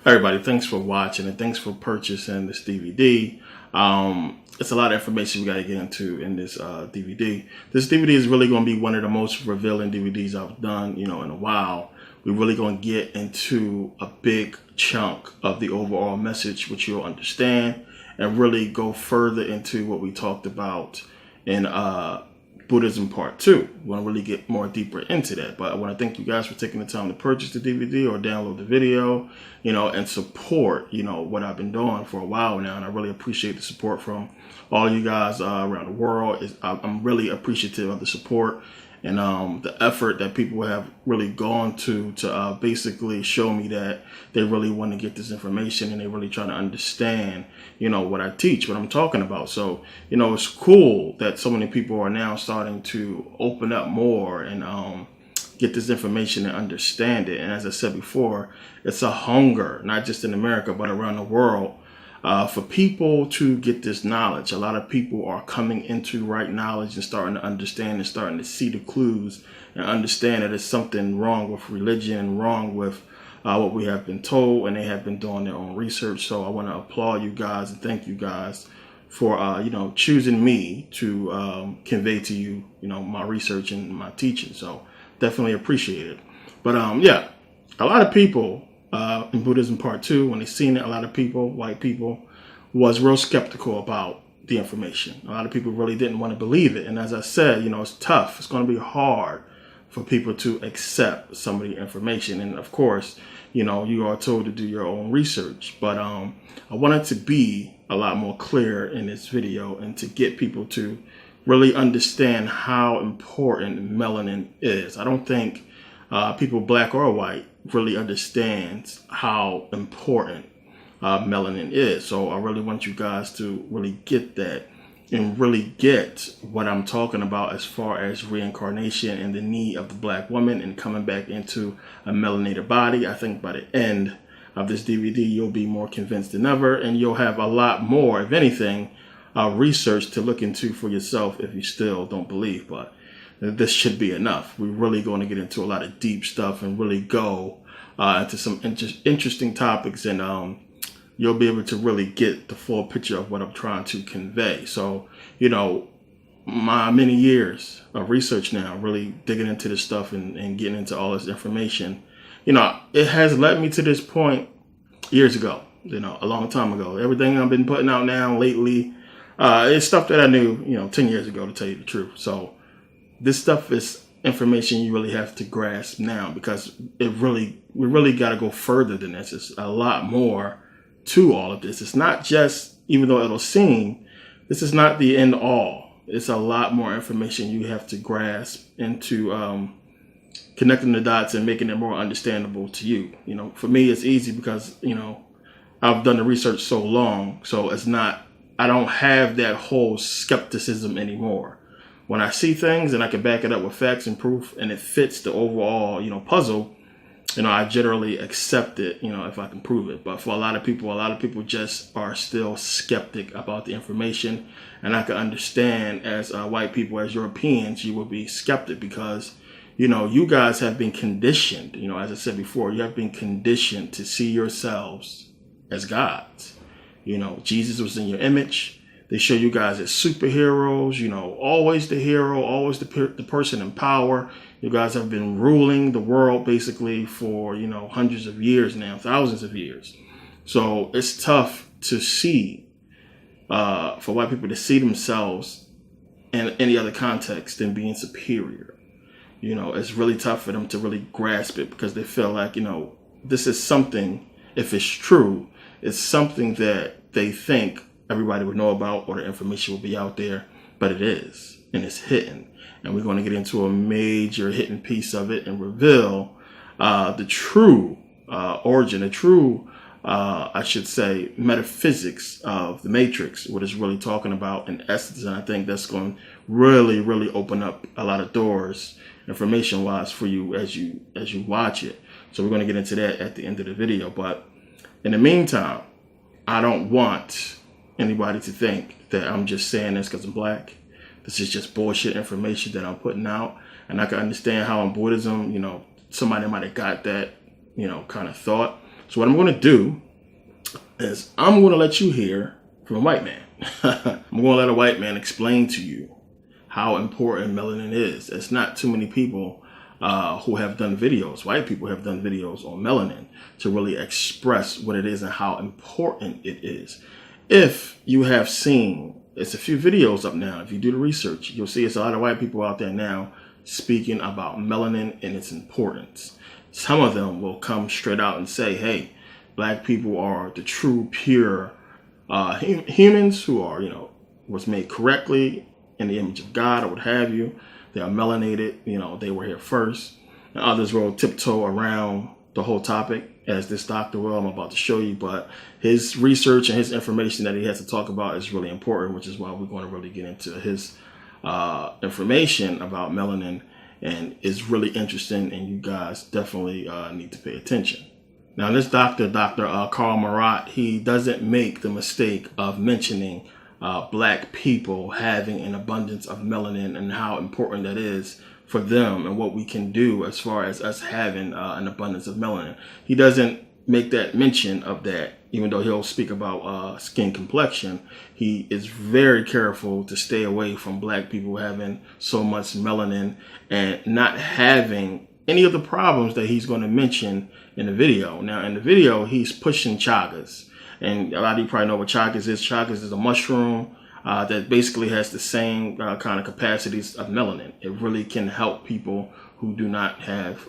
Everybody, thanks for watching and thanks for purchasing this DVD. It's a lot of information we got to get into in this DVD. This DVD is really going to be one of the most revealing DVDs I've done, in a while. We're really going to get into a big chunk of the overall message, which you'll understand, and really go further into what we talked about in Buddhism Part 2. We want to really get more deeper into that. But I want to thank you guys for taking the time to purchase the DVD or download the video, and support, what I've been doing for a while now. And I really appreciate the support from all you guys around the world. I'm really appreciative of the support and the effort that people have really gone to basically show me that they really want to get this information and they really trying to understand, what I teach, what I'm talking about. So, it's cool that so many people are now starting to open up more and get this information and understand it. And as I said before, it's a hunger, not just in America, but around the world, for people to get this knowledge. A lot of people are coming into right knowledge and starting to understand and starting to see the clues and understand that there's something wrong with religion, wrong with what we have been told, and they have been doing their own research. So I want to applaud you guys and thank you guys for choosing me to convey to you, my research and my teaching. So definitely appreciate it. But yeah, a lot of people in Buddhism Part 2, when they seen it, a lot of people, white people, was real skeptical about the information. A lot of people really didn't want to believe it. And as I said, it's tough. It's going to be hard for people to accept some of the information. And of course, you are told to do your own research. But I wanted to be a lot more clear in this video and to get people to really understand how important melanin is. I don't think people, black or white, really understands how important melanin is. So I really want you guys to really get that and really get what I'm talking about as far as reincarnation and the need of the black woman and coming back into a melanated body. I think by the end of this DVD, you'll be more convinced than ever, and you'll have a lot more, if anything, research to look into for yourself if you still don't believe. But this should be enough. We're really going to get into a lot of deep stuff and really go into some interesting topics, and you'll be able to really get the full picture of what I'm trying to convey. So, my many years of research now, really digging into this stuff and getting into all this information, it has led me to this point years ago, a long time ago. Everything I've been putting out now lately, it's stuff that I knew, 10 years ago, to tell you the truth. So this stuff is information you really have to grasp now, because we really got to go further than this. It's a lot more to all of this. It's not just, even though it'll seem, this is not the end all. It's a lot more information you have to grasp into connecting the dots and making it more understandable to you. For me, it's easy because, I've done the research so long. So I don't have that whole skepticism anymore. When I see things and I can back it up with facts and proof and it fits the overall, puzzle, I generally accept it, if I can prove it. But for a lot of people just are still skeptic about the information. And I can understand, as white people, as Europeans, you will be skeptic because, you guys have been conditioned, as I said before, you have been conditioned to see yourselves as gods. Jesus was in your image. They show you guys as superheroes, always the hero, always the person in power. You guys have been ruling the world basically for, hundreds of years now, thousands of years. So it's tough to see, for white people to see themselves in any other context than being superior. It's really tough for them to really grasp it because they feel like, this is something, if it's true, it's something that they think everybody would know about or the information will be out there, but it is, and it's hidden. And we're going to get into a major hidden piece of it and reveal the true origin, the true, I should say, metaphysics of the Matrix, what it's really talking about in essence. And I think that's going to really, really open up a lot of doors information-wise for you as you watch it. So we're going to get into that at the end of the video. But in the meantime, I don't want anybody to think that I'm just saying this because I'm black. This is just bullshit information that I'm putting out. And I can understand how in Buddhism, somebody might have got that, kind of thought. So what I'm going to do is I'm going to let you hear from a white man. I'm going to let a white man explain to you how important melanin is. It's not too many people who have done videos, white people have done videos on melanin to really express what it is and how important it is. If you have seen, it's a few videos up now. If you do the research, you'll see it's a lot of white people out there now speaking about melanin and its importance. Some of them will come straight out and say, hey, black people are the true, pure humans who are, was made correctly in the image of God or what have you. They are melanated, they were here first. And others will tiptoe around the whole topic, as this doctor will, I'm about to show you. But his research and his information that he has to talk about is really important, which is why we're going to really get into his information about melanin. And it's really interesting, and you guys definitely need to pay attention. Now, this Dr. Carl Marat, he doesn't make the mistake of mentioning black people having an abundance of melanin and how important that is for them and what we can do as far as us having an abundance of melanin. He doesn't make that mention of that, even though he'll speak about skin complexion. He is very careful to stay away from black people having so much melanin and not having any of the problems that he's going to mention in the video. Now, in the video, he's pushing chagas. And a lot of you probably know what chagas is. Chagas is a mushroom that basically has the same kind of capacities of melanin. It really can help people who do not have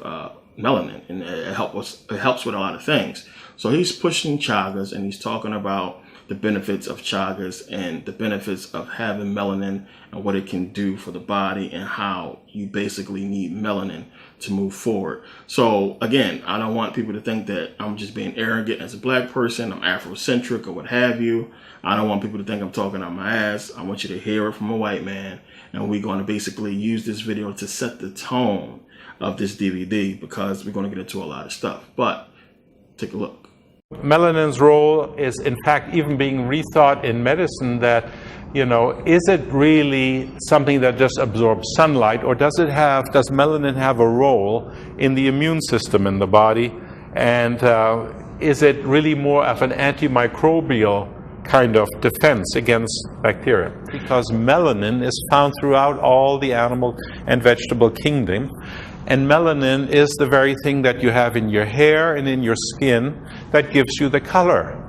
melanin, and it helps with a lot of things. So he's pushing chagas, and he's talking about the benefits of chagas and the benefits of having melanin and what it can do for the body and how you basically need melanin to move forward. So again, I don't want people to think that I'm just being arrogant as a black person, I'm Afrocentric or what have you. I don't want people to think I'm talking out my ass. I want you to hear it from a white man, and we're going to basically use this video to set the tone of this DVD, because we're going to get into a lot of stuff. But take a look. Melanin's role is, in fact, even being rethought in medicine, that, is it really something that just absorbs sunlight, or does melanin have a role in the immune system in the body? And is it really more of an antimicrobial kind of defense against bacteria? Because melanin is found throughout all the animal and vegetable kingdom. And melanin is the very thing that you have in your hair and in your skin that gives you the color.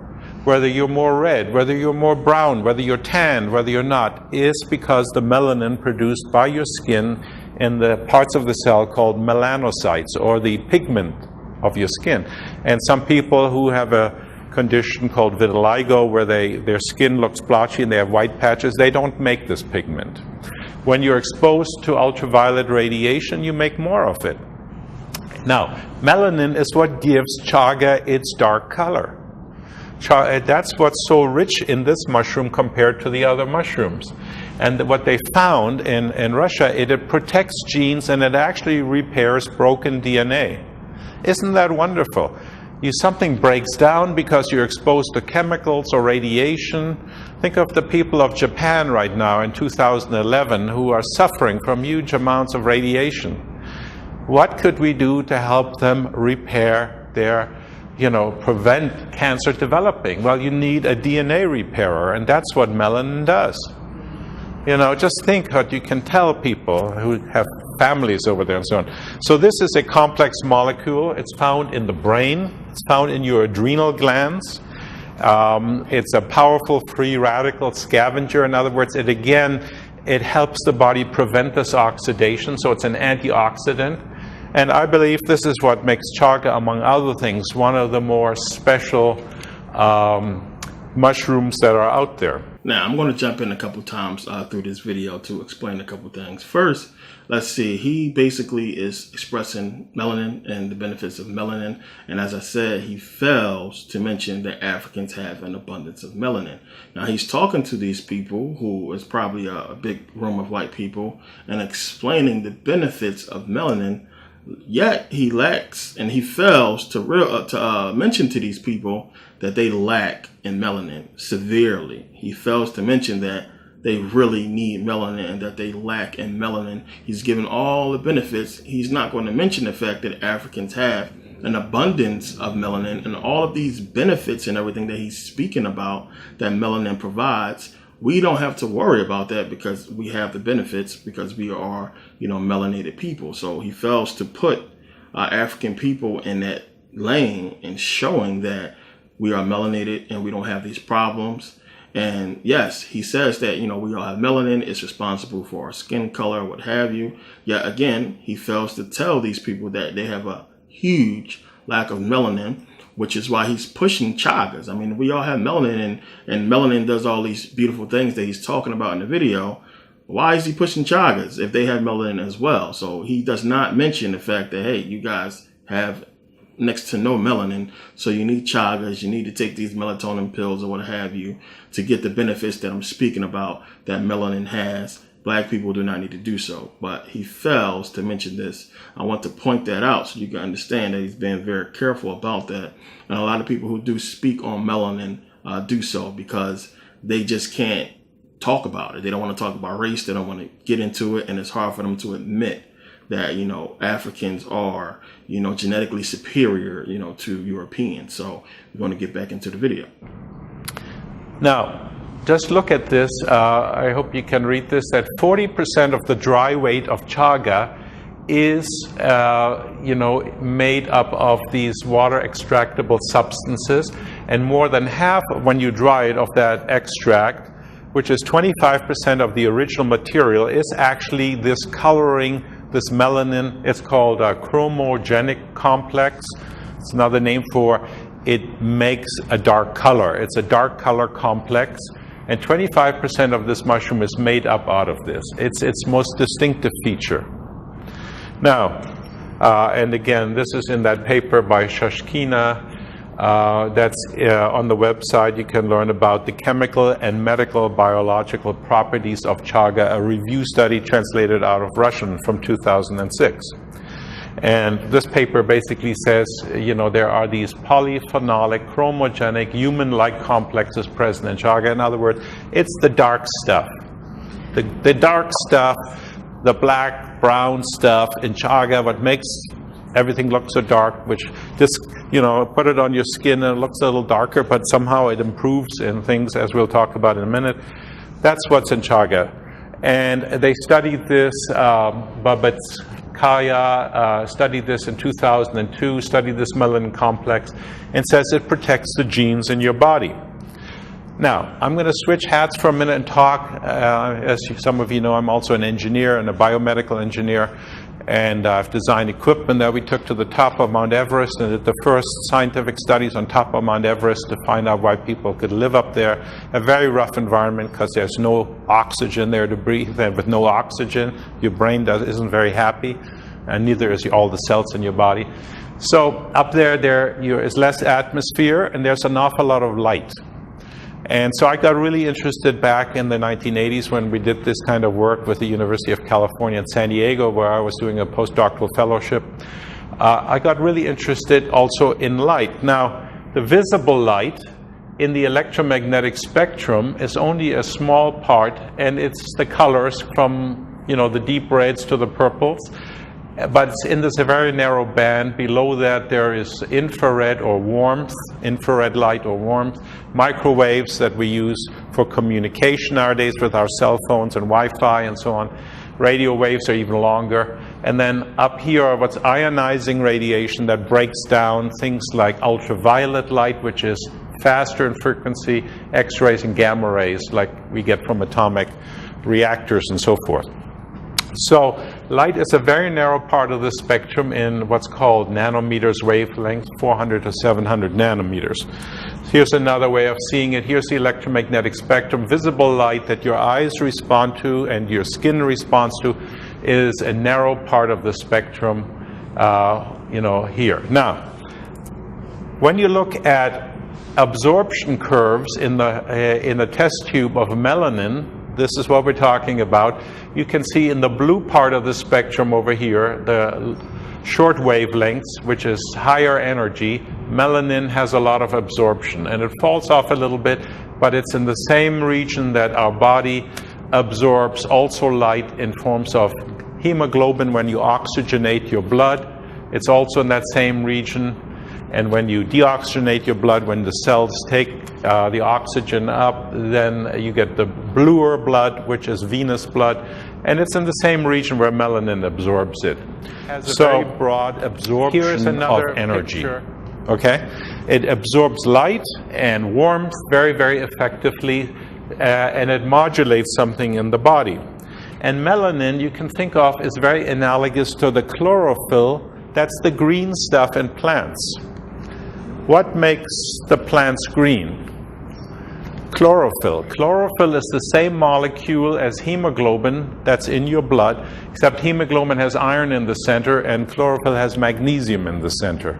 Whether you're more red, whether you're more brown, whether you're tan, whether you're not, is because the melanin produced by your skin in the parts of the cell called melanocytes, or the pigment of your skin. And some people who have a condition called vitiligo, where their skin looks blotchy and they have white patches, they don't make this pigment. When you're exposed to ultraviolet radiation, you make more of it. Now, melanin is what gives chaga its dark color. That's what's so rich in this mushroom compared to the other mushrooms. And what they found in Russia, it protects genes and it actually repairs broken DNA. Isn't that wonderful? Something breaks down because you're exposed to chemicals or radiation. Think of the people of Japan right now in 2011 who are suffering from huge amounts of radiation. What could we do to help them repair their, prevent cancer developing? Well, you need a DNA repairer, and that's what melanin does. Just think what you can tell people who have families over there and so on. So this is a complex molecule. It's found in the brain. It's found in your adrenal glands. It's a powerful free radical scavenger. In other words, it helps the body prevent this oxidation. So it's an antioxidant. And I believe this is what makes chaga, among other things, one of the more special mushrooms that are out there. Now, I'm going to jump in a couple times through this video to explain a couple things. First, let's see. He basically is expressing melanin and the benefits of melanin. And as I said, he fails to mention that Africans have an abundance of melanin. Now, he's talking to these people, who is probably a big room of white people, and explaining the benefits of melanin. Yet he lacks, and he fails to mention to these people that they lack in melanin severely. He fails to mention that they really need melanin and that they lack in melanin. He's given all the benefits. He's not going to mention the fact that Africans have an abundance of melanin and all of these benefits and everything that he's speaking about that melanin provides, we don't have to worry about that because we have the benefits because we are, melanated people. So he fails to put African people in that lane and showing that we are melanated and we don't have these problems. And yes, he says that, we all have melanin. It's responsible for our skin color, what have you. Yet again, he fails to tell these people that they have a huge lack of melanin, which is why he's pushing chagas. I mean, we all have melanin and melanin does all these beautiful things that he's talking about in the video. Why is he pushing chagas if they have melanin as well? So he does not mention the fact that, hey, you guys have next to no melanin, so you need chagas, you need to take these melatonin pills or what have you to get the benefits that I'm speaking about that melanin has. Black people do not need to do so, but he fails to mention this. I want to point that out so you can understand that he's being very careful about that. And a lot of people who do speak on melanin do so because they just can't talk about it. They don't want to talk about race. They don't want to get into it, and it's hard for them to admit that, Africans are, genetically superior, to Europeans. So we're going to get back into the video. Now, just look at this. I hope you can read this, that 40% of the dry weight of chaga is, made up of these water extractable substances, and more than half, when you dry it, of that extract, which is 25% of the original material, is actually this coloring, this melanin. It's called a chromogenic complex. It's another name for it makes a dark color. It's a dark color complex, and 25% of this mushroom is made up out of this. It's its most distinctive feature. Now, and again, this is in that paper by Shashkina. That's on the website. You can learn about the chemical and medical biological properties of chaga, a review study translated out of Russian from 2006. And this paper basically says, there are these polyphenolic, chromogenic, human-like complexes present in chaga. In other words, it's the dark stuff. The dark stuff, the black, brown stuff in chaga, what makes everything look so dark, which just, put it on your skin and it looks a little darker, but somehow it improves in things, as we'll talk about in a minute. That's what's in chaga. And they studied this, Babatskaya studied this in 2002, studied this melanin complex, and says it protects the genes in your body. Now, I'm going to switch hats for a minute and talk. As some of you know, I'm also an engineer and a biomedical engineer. And I've designed equipment that we took to the top of Mount Everest and did the first scientific studies on top of Mount Everest to find out why people could live up there. A very rough environment because there's no oxygen there to breathe. And with no oxygen, your brain isn't very happy, and neither is all the cells in your body. So up there is less atmosphere, and there's an awful lot of light. And so I got really interested back in the 1980s when we did this kind of work with the University of California in San Diego, where I was doing a postdoctoral fellowship. I got really interested also in light. Now, the visible light in the electromagnetic spectrum is only a small part, and it's the colors from, the deep reds to the purples. But it's in this very narrow band. Below that, there is infrared or warmth, infrared light or warmth, microwaves that we use for communication nowadays with our cell phones and Wi-Fi and so on. Radio waves are even longer. And then up here are what's ionizing radiation that breaks down things like ultraviolet light, which is faster in frequency, X-rays and gamma rays like we get from atomic reactors and so forth. So light is a very narrow part of the spectrum in what's called nanometers wavelength, 400 to 700 nanometers. Here's another way of seeing it. Here's the electromagnetic spectrum. Visible light that your eyes respond to and your skin responds to is a narrow part of the spectrum, here. Now, when you look at absorption curves in the test tube of melanin, this is what we're talking about. You can see in the blue part of the spectrum over here, the short wavelengths, which is higher energy, melanin has a lot of absorption, and it falls off a little bit, but it's in the same region that our body absorbs also light in forms of hemoglobin when you oxygenate your blood, it's also in that same region. And when you deoxygenate your blood, when the cells take the oxygen up, then you get the bluer blood, which is venous blood, and it's in the same region where melanin absorbs it. It has a very broad absorption of energy. Okay, it absorbs light and warmth very, very effectively, and it modulates something in the body. And melanin, you can think of, is very analogous to the chlorophyll. That's the green stuff in plants. What makes the plants green? Chlorophyll. Chlorophyll is the same molecule as hemoglobin that's in your blood, except hemoglobin has iron in the center and chlorophyll has magnesium in the center.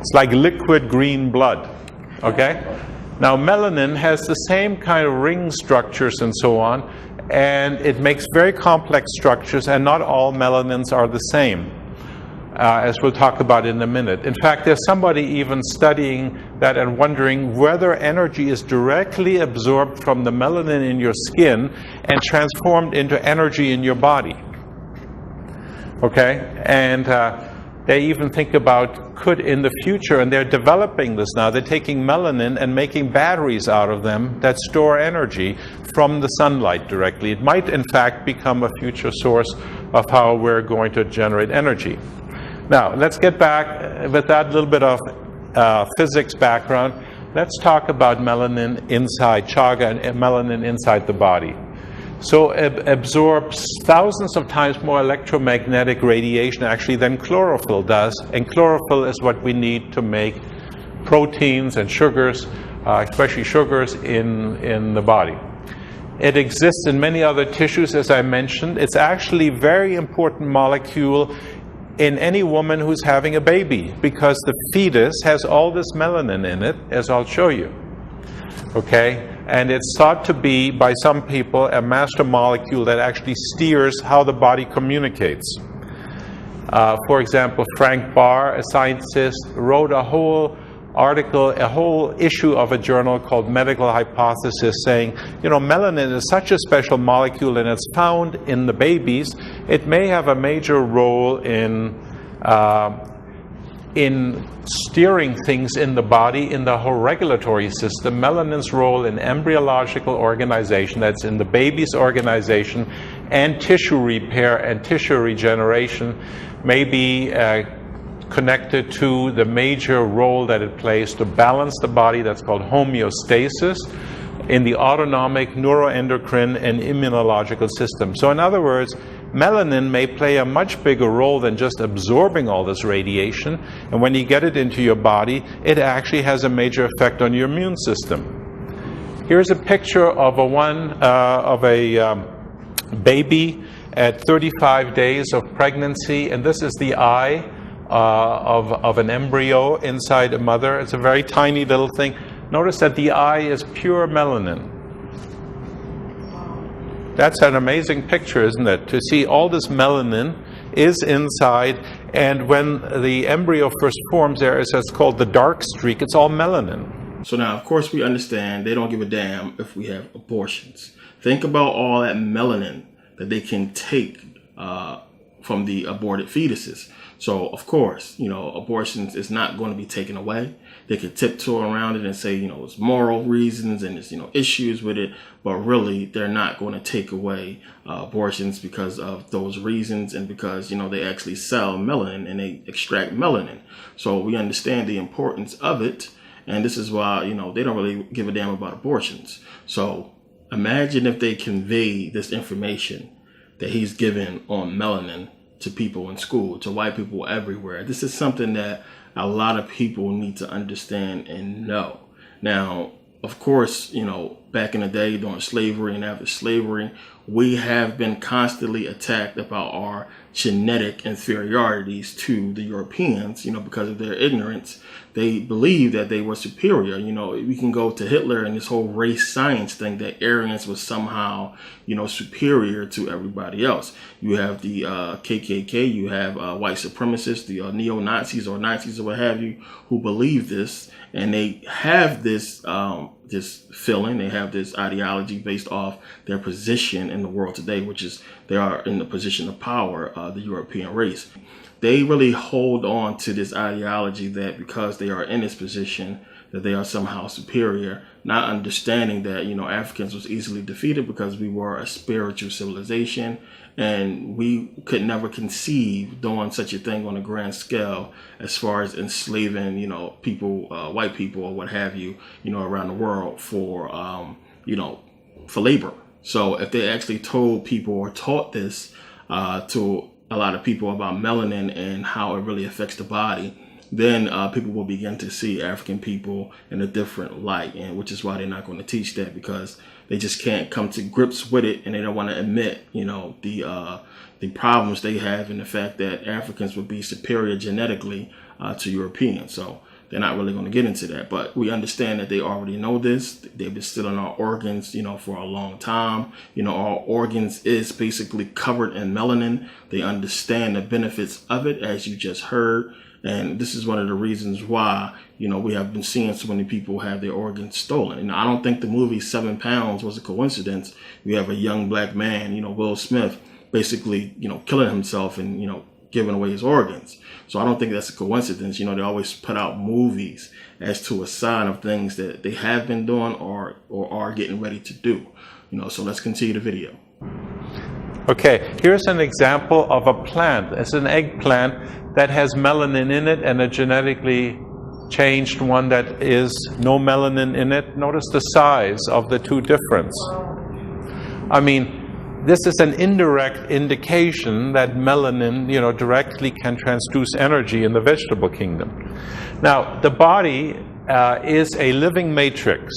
It's like liquid green blood, okay? Now melanin has the same kind of ring structures and so on, and it makes very complex structures, and not all melanins are the same, as we'll talk about in a minute. In fact, there's somebody even studying that and wondering whether energy is directly absorbed from the melanin in your skin and transformed into energy in your body. Okay? And they even think about could in the future, and they're developing this now, they're taking melanin and making batteries out of them that store energy from the sunlight directly. It might in fact become a future source of how we're going to generate energy. Now, let's get back with that little bit of physics background. Let's talk about melanin inside chaga and melanin inside the body. So it absorbs thousands of times more electromagnetic radiation actually than chlorophyll does, and chlorophyll is what we need to make proteins and sugars, especially sugars in the body. It exists in many other tissues, as I mentioned. It's actually a very important molecule in any woman who's having a baby, because the fetus has all this melanin in it, as I'll show you. Okay? And it's thought to be, by some people, a master molecule that actually steers how the body communicates. For example, Frank Barr, a scientist, wrote a whole article, a whole issue of a journal called Medical Hypothesis, saying, you know, melanin is such a special molecule and it's found in the babies, it may have a major role in steering things in the body, in the whole regulatory system. Melanin's role in embryological organization, that's in the baby's organization, and tissue repair and tissue regeneration, may be connected to the major role that it plays to balance the body, that's called homeostasis, in the autonomic, neuroendocrine, and immunological system. So in other words, melanin may play a much bigger role than just absorbing all this radiation, and when you get it into your body, it actually has a major effect on your immune system. Here's a picture of a baby at 35 days of pregnancy, and this is the eye of an embryo inside a mother. It's a very tiny little thing. Notice that the eye is pure melanin. That's an amazing picture, isn't it? To see all this melanin is inside, and when the embryo first forms, there is what's called the dark streak. It's all melanin. So now, of course, we understand they don't give a damn if we have abortions. Think about all that melanin that they can take from the aborted fetuses. So, of course, you know, abortions is not going to be taken away. They could tiptoe around it and say, you know, it's moral reasons and it's, you know, issues with it. But really, they're not going to take away abortions because of those reasons, and because, you know, they actually sell melanin and they extract melanin. So we understand the importance of it. And this is why, you know, they don't really give a damn about abortions. So imagine if they convey this information that he's given on melanin to people in school, to white people everywhere. This is something that a lot of people need to understand and know. Now, of course, you know, back in the day during slavery and after slavery, we have been constantly attacked about our genetic inferiorities to the Europeans, you know, because of their ignorance. They believed that they were superior. You know, we can go to Hitler and this whole race science thing, that Aryans was somehow, you know, superior to everybody else. You have the KKK, you have white supremacists, the neo-Nazis or Nazis or what have you, who believe this, and they have this this feeling. They have this ideology based off their position in the world today, which is they are in the position of power, the European race. They really hold on to this ideology that because they are in this position, that they are somehow superior, not understanding that, Africans was easily defeated because we were a spiritual civilization, and we could never conceive doing such a thing on a grand scale as far as enslaving, people, white people or what have you, around the world for labor. So if they actually told people or taught this to a lot of people about melanin and how it really affects the body, then people will begin to see African people in a different light, and which is why they're not going to teach that, because they just can't come to grips with it, and they don't want to admit, the problems they have in the fact that Africans would be superior genetically to Europeans. So they're not really going to get into that, but we understand that they already know this. They've been stealing our organs, for a long time. Our organs is basically covered in melanin. They understand the benefits of it, as you just heard. And this is one of the reasons why, we have been seeing so many people have their organs stolen. And I don't think the movie 7 Pounds was a coincidence. We have a young black man, Will Smith, basically, killing himself and, giving away his organs. So I don't think that's a coincidence. They always put out movies as to a sign of things that they have been doing or are getting ready to do. So let's continue the video. Okay, here's an example of a plant. It's an eggplant that has melanin in it, and a genetically changed one that is no melanin in it. Notice the size of the two difference. I mean, this is an indirect indication that melanin, directly can transduce energy in the vegetable kingdom. Now, the body is a living matrix.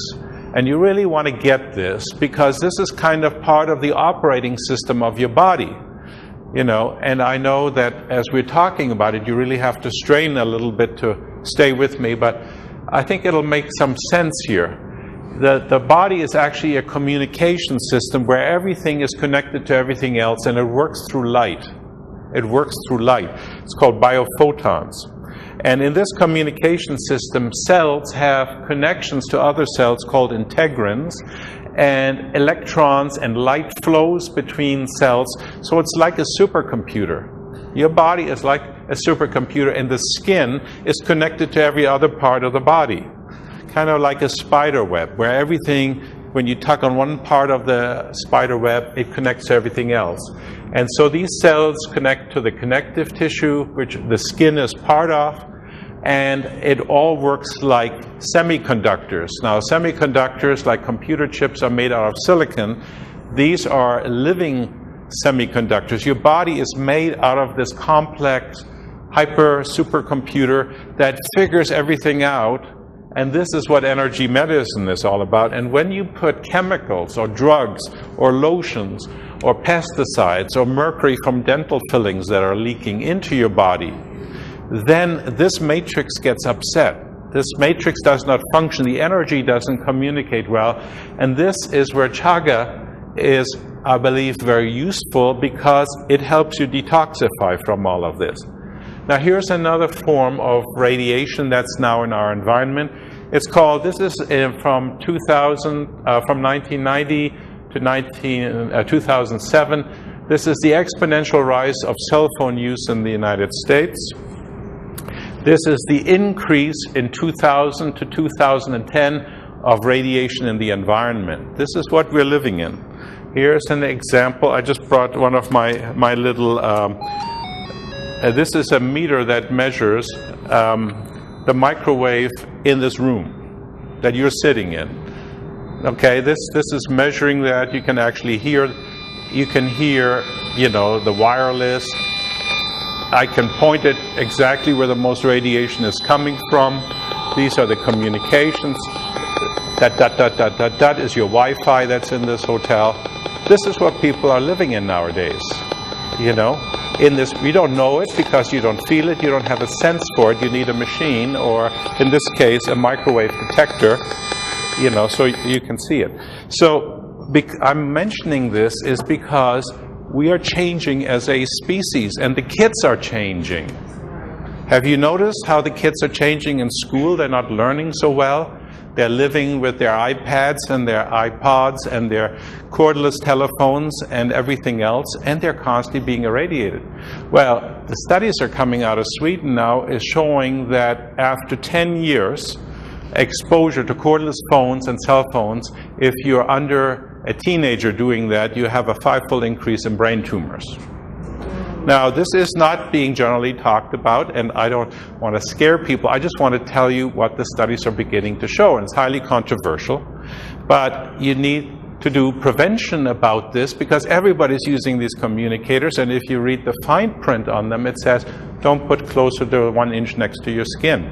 And you really want to get this, because this is kind of part of the operating system of your body. And I know that as we're talking about it, you really have to strain a little bit to stay with me, but I think it'll make some sense here. The body is actually a communication system where everything is connected to everything else, and it works through light. It works through light. It's called biophotons. And in this communication system, cells have connections to other cells called integrins, and electrons and light flows between cells. So it's like a supercomputer. Your body is like a supercomputer, and the skin is connected to every other part of the body. Kind of like a spider web, where everything, when you tug on one part of the spider web, it connects to everything else. And so these cells connect to the connective tissue, which the skin is part of, and it all works like semiconductors. Now, semiconductors, like computer chips, are made out of silicon. These are living semiconductors. Your body is made out of this complex supercomputer that figures everything out, and this is what energy medicine is all about. And when you put chemicals or drugs or lotions or pesticides or mercury from dental fillings that are leaking into your body, then this matrix gets upset. This matrix does not function. The energy doesn't communicate well. And this is where chaga is, I believe, very useful, because it helps you detoxify from all of this. Now, here's another form of radiation that's now in our environment. It's called, this is from 1990 to 2007. This is the exponential rise of cell phone use in the United States. This is the increase in 2000 to 2010 of radiation in the environment. This is what we're living in. Here's an example. I just brought one of my little, this is a meter that measures the microwave in this room that you're sitting in. Okay, this is measuring that. You can actually hear, the wireless. I can point it exactly where the most radiation is coming from. These are the communications. That is your Wi-Fi that's in this hotel. This is what people are living in nowadays. In this, we don't know it because you don't feel it, you don't have a sense for it. You need a machine, or in this case, a microwave detector, so you can see it. So I'm mentioning this is because we are changing as a species, and the kids are changing. Have you noticed how the kids are changing in school? They're not learning so well. They're living with their iPads and their iPods and their cordless telephones and everything else, and they're constantly being irradiated. Well, the studies are coming out of Sweden now is showing that after 10 years, exposure to cordless phones and cell phones, if you're under a teenager doing that, you have a 5-fold increase in brain tumors. Now, this is not being generally talked about, and I don't want to scare people. I just want to tell you what the studies are beginning to show, and it's highly controversial. But you need to do prevention about this because everybody's using these communicators, and if you read the fine print on them, it says, don't put closer to 1 inch next to your skin.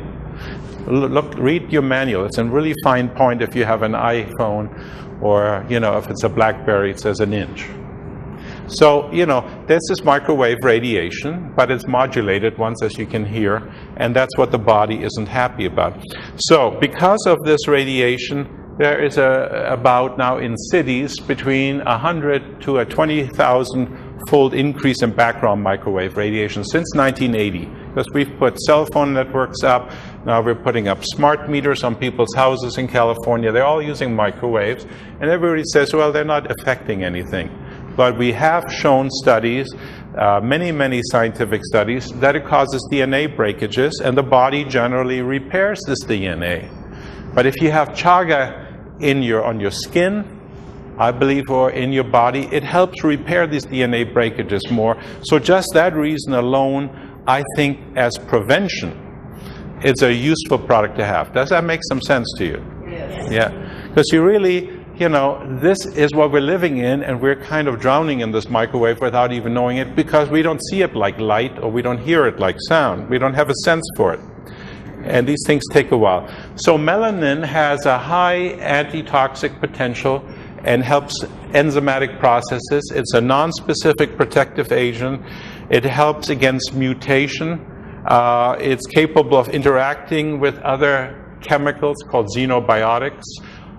Look, read your manual. It's a really fine point if you have an iPhone, or, if it's a BlackBerry, it says 1 inch. So, this is microwave radiation, but it's modulated once, as you can hear, and that's what the body isn't happy about. So, because of this radiation, there is about now in cities between 100 to a 20,000-fold increase in background microwave radiation since 1980, because we've put cell phone networks up. Now we're putting up smart meters on people's houses in California. They're all using microwaves, and everybody says, well, they're not affecting anything. But we have shown studies, many scientific studies, that it causes DNA breakages, and the body generally repairs this DNA. But if you have chaga on your skin, I believe, or in your body, it helps repair these DNA breakages more. So just that reason alone, I think, as prevention, it's a useful product to have. Does that make some sense to you? Yes. Yeah, because you really, this is what we're living in, and we're kind of drowning in this microwave without even knowing it, because we don't see it like light, or we don't hear it like sound. We don't have a sense for it. And these things take a while. So melanin has a high antitoxic potential and helps enzymatic processes. It's a non-specific protective agent. It helps against mutation. It's capable of interacting with other chemicals called xenobiotics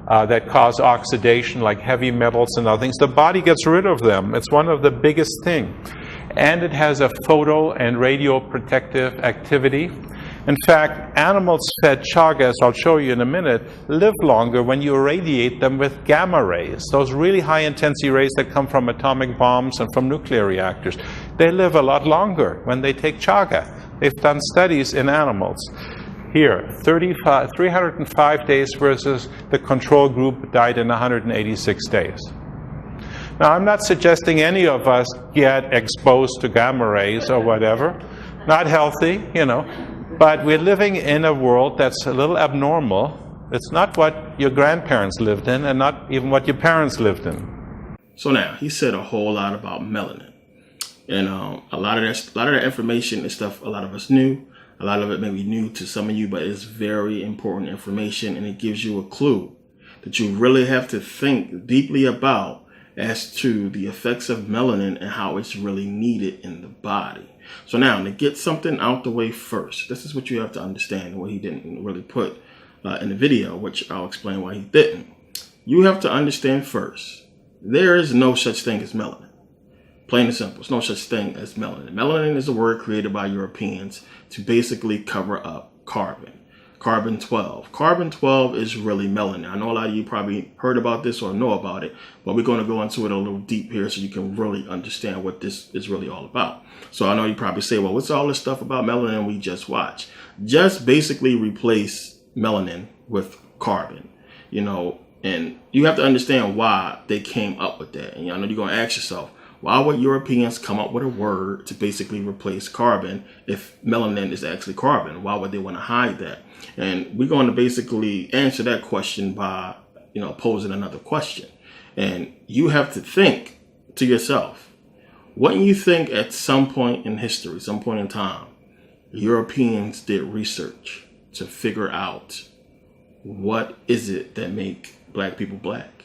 that cause oxidation, like heavy metals and other things. The body gets rid of them. It's one of the biggest things. And it has a photo and radioprotective activity. In fact, animals fed chaga, as I'll show you in a minute, live longer when you irradiate them with gamma rays, those really high-intensity rays that come from atomic bombs and from nuclear reactors. They live a lot longer when they take chaga. They've done studies in animals. Here, 305 days versus the control group died in 186 days. Now, I'm not suggesting any of us get exposed to gamma rays or whatever. Not healthy, but we're living in a world that's a little abnormal. It's not what your grandparents lived in, and not even what your parents lived in. So now, he said a whole lot about melanin. And a lot of that information is stuff a lot of us knew. A lot of it may be new to some of you, but it's very important information, and it gives you a clue that you really have to think deeply about as to the effects of melanin and how it's really needed in the body. So now, to get something out the way first, this is what you have to understand, what he didn't really put in the video, which I'll explain why he didn't. You have to understand first, there is no such thing as melanin. Plain and simple, there's no such thing as melanin. Melanin is a word created by Europeans to basically cover up carbon. Carbon-12. Carbon-12 is really melanin. I know a lot of you probably heard about this or know about it, but we're going to go into it a little deep here so you can really understand what this is really all about. So I know you probably say, well, what's all this stuff about melanin we just watched? Just basically replace melanin with carbon, and you have to understand why they came up with that. And I know you're going to ask yourself, why would Europeans come up with a word to basically replace carbon if melanin is actually carbon? Why would they want to hide that? And we're going to basically answer that question by, posing another question. And you have to think to yourself, wouldn't you think at some point in history, some point in time, Europeans did research to figure out what is it that make black people black?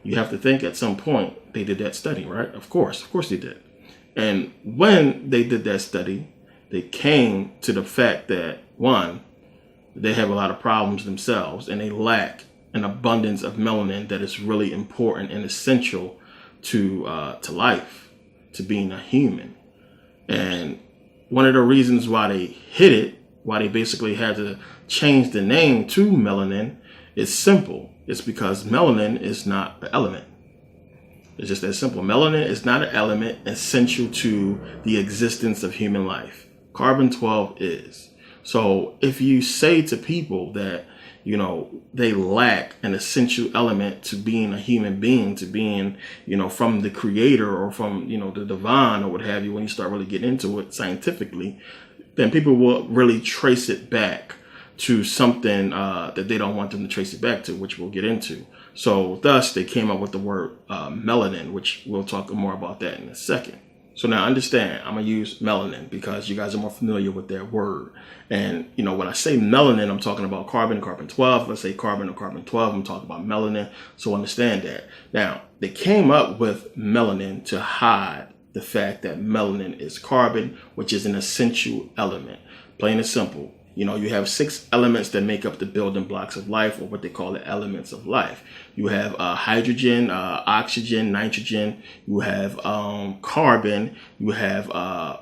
You have to think at some point they did that study, right? Of course they did. And when they did that study, they came to the fact that, one, they have a lot of problems themselves, and they lack an abundance of melanin that is really important and essential to life, to being a human. And one of the reasons why they hid it, why they basically had to change the name to melanin, It's simple. It's because melanin is not an element. It's just that simple. Melanin is not an element essential to the existence of human life. Carbon-12 is. So if you say to people that, they lack an essential element to being a human being, to being, from the creator or from, the divine or what have you, when you start really getting into it scientifically, then people will really trace it back to something that they don't want them to trace it back to, which we'll get into. So thus they came up with the word melanin, which we'll talk more about that in a second. So now understand, I'm going to use melanin because you guys are more familiar with that word. And, when I say melanin, I'm talking about carbon, carbon-12. Let's say carbon or carbon-12, I'm talking about melanin. So understand that. Now, they came up with melanin to hide the fact that melanin is carbon, which is an essential element. Plain and simple. You have 6 elements that make up the building blocks of life, or what they call the elements of life. You have hydrogen, oxygen, nitrogen. You have carbon. You have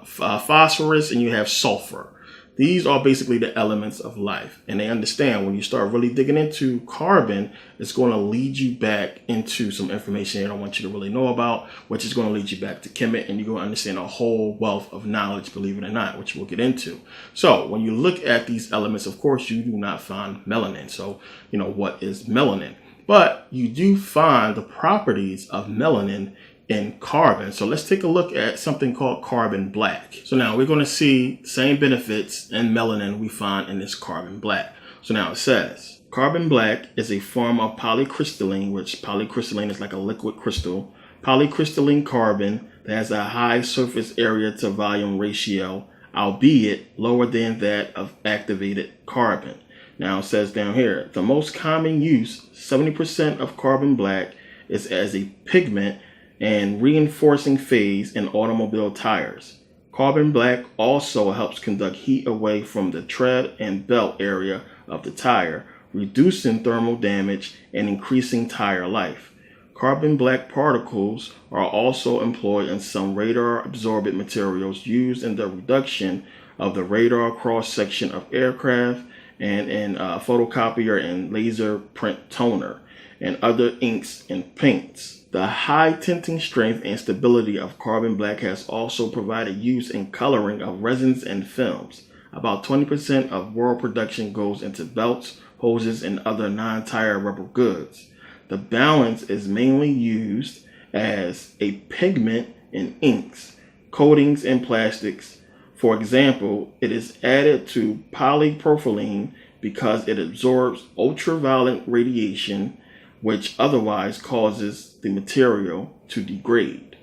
phosphorus, and you have sulfur. These are basically the elements of life. And they understand when you start really digging into carbon, it's going to lead you back into some information they don't want you to really know about, which is going to lead you back to Kemet, and you're going to understand a whole wealth of knowledge, believe it or not, which we'll get into. So when you look at these elements, of course, you do not find melanin. So, what is melanin? But you do find the properties of melanin in carbon. So let's take a look at something called carbon black. So now we're going to see the same benefits in melanin we find in this carbon black. So now it says carbon black is a form of polycrystalline, which polycrystalline is like a liquid crystal, polycrystalline carbon that has a high surface area to volume ratio, albeit lower than that of activated carbon. Now it says down here, the most common use, 70% of carbon black, is as a pigment and reinforcing phase in automobile tires. Carbon black also helps conduct heat away from the tread and belt area of the tire, reducing thermal damage and increasing tire life. Carbon black particles are also employed in some radar absorbent materials used in the reduction of the radar cross section of aircraft and in photocopier and laser print toner and other inks and paints. The high tinting strength and stability of carbon black has also provided use in coloring of resins and films. About 20% of world production goes into belts, hoses, and other non-tire rubber goods. The balance is mainly used as a pigment in inks, coatings, and plastics. For example, it is added to polypropylene because it absorbs ultraviolet radiation, which otherwise causes the material to degrade.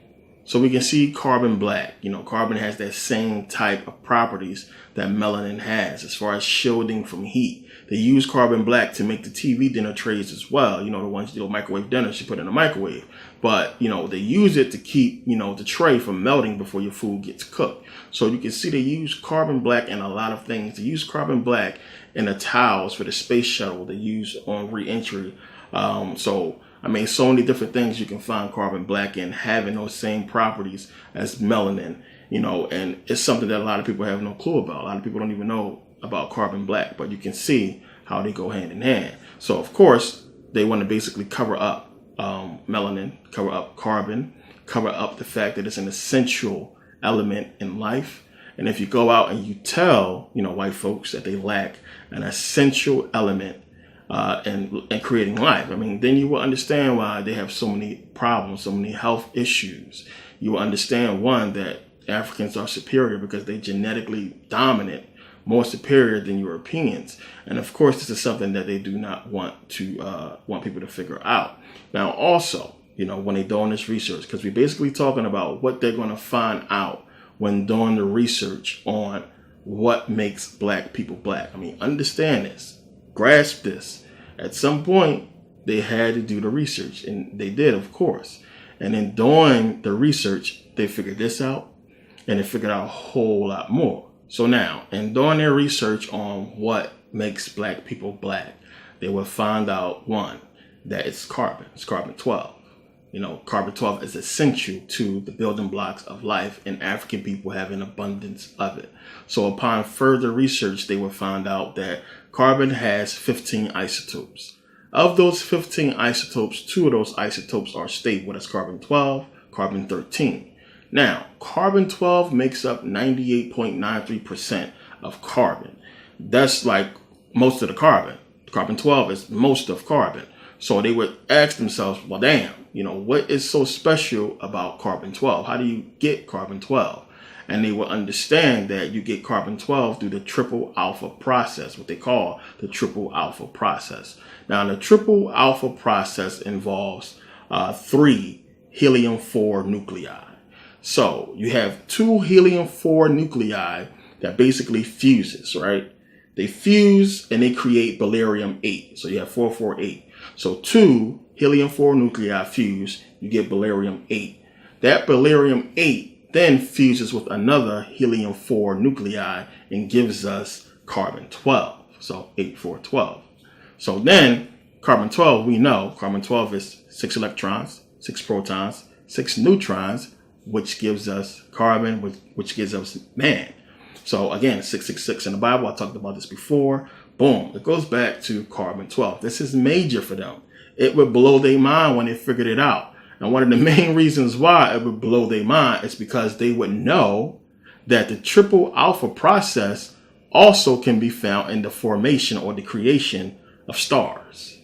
So we can see carbon black. Carbon has that same type of properties that melanin has as far as shielding from heat. They use carbon black to make the TV dinner trays as well. The ones, microwave dinners you put in a microwave. But, they use it to keep, the tray from melting before your food gets cooked. So you can see they use carbon black in a lot of things. They use carbon black in the towels for the space shuttle they use on re-entry. So many different things you can find carbon black in, having those same properties as melanin, and it's something that a lot of people have no clue about. A lot of people don't even know about carbon black, but you can see how they go hand in hand. So of course, they want to basically cover up melanin, cover up carbon, cover up the fact that it's an essential element in life. And if you go out and you tell, white folks that they lack an essential element and creating life, then you will understand why they have so many problems, so many health issues. You will understand, one, that Africans are superior because they're genetically dominant, more superior than Europeans. And of course, this is something that they do not want people to figure out. Now, also, when they're doing this research, because we're basically talking about what they're going to find out when doing the research on what makes black people black. Understand this, grasp this. At some point, they had to do the research, and they did, of course. And in doing the research, they figured this out, and they figured out a whole lot more. So now, in doing their research on what makes black people black, they will find out, one, that it's carbon. It's carbon-12. Carbon-12 is essential to the building blocks of life, and African people have an abundance of it. So upon further research, they will find out that carbon has 15 isotopes. Of those 15 isotopes, 2 of those isotopes are stable. That's carbon-12, carbon-13. Now, carbon-12 makes up 98.93% of carbon. That's like most of the carbon. Carbon-12 is most of carbon. So they would ask themselves, well, damn, what is so special about carbon-12? How do you get carbon-12? And they will understand that you get carbon-12 through the triple alpha process, what they call the triple alpha process. Now, the triple alpha process involves 3 helium-4 nuclei. So you have 2 helium-4 nuclei that basically fuses, right? They fuse and they create barium-8. So you have 448. So 2 helium-4 nuclei fuse, you get barium-8. That barium-8 then fuses with another helium-4 nuclei and gives us carbon-12. So 8-4-12. So then carbon-12, we know carbon-12 is 6 electrons, 6 protons, 6 neutrons, which gives us carbon, which gives us man. So again, 666 in the Bible. I talked about this before. Boom. It goes back to carbon-12. This is major for them. It would blow their mind when they figured it out. And one of the main reasons why it would blow their mind is because they would know that the triple alpha process also can be found in the formation or the creation of stars.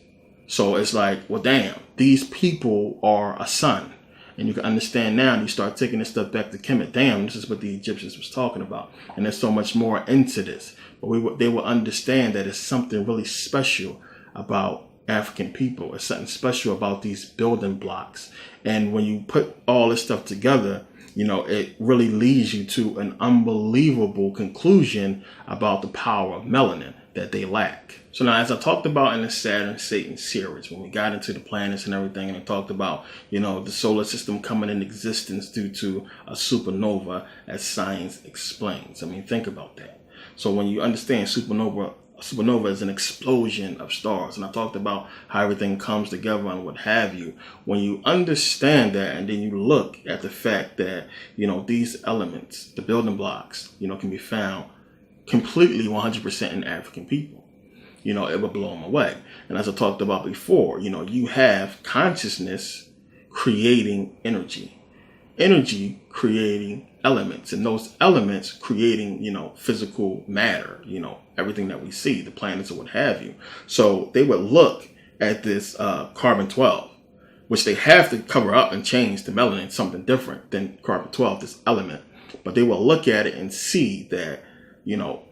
So it's like, well, damn, these people are a sun. And you can understand now, and you start taking this stuff back to Kemet. Damn, this is what the Egyptians was talking about. And there's so much more into this. But they will understand that it's something really special about African people. It's something special about these building blocks. And when you put all this stuff together, it really leads you to an unbelievable conclusion about the power of melanin that they lack. So now, as I talked about in the Saturn-Satan series, when we got into the planets and everything, and I talked about, the solar system coming in existence due to a supernova, as science explains. I mean, think about that. So when you understand supernova is an explosion of stars. And I talked about how everything comes together and what have you. When you understand that, and then you look at the fact that, these elements, the building blocks, can be found completely 100% in African people, it would blow them away. And as I talked about before, you have consciousness creating energy creating elements, and those elements creating, physical matter, everything that we see, the planets or what have you. So they would look at this carbon-12, which they have to cover up and change to melanin, something different than carbon-12, this element. But they will look at it and see that,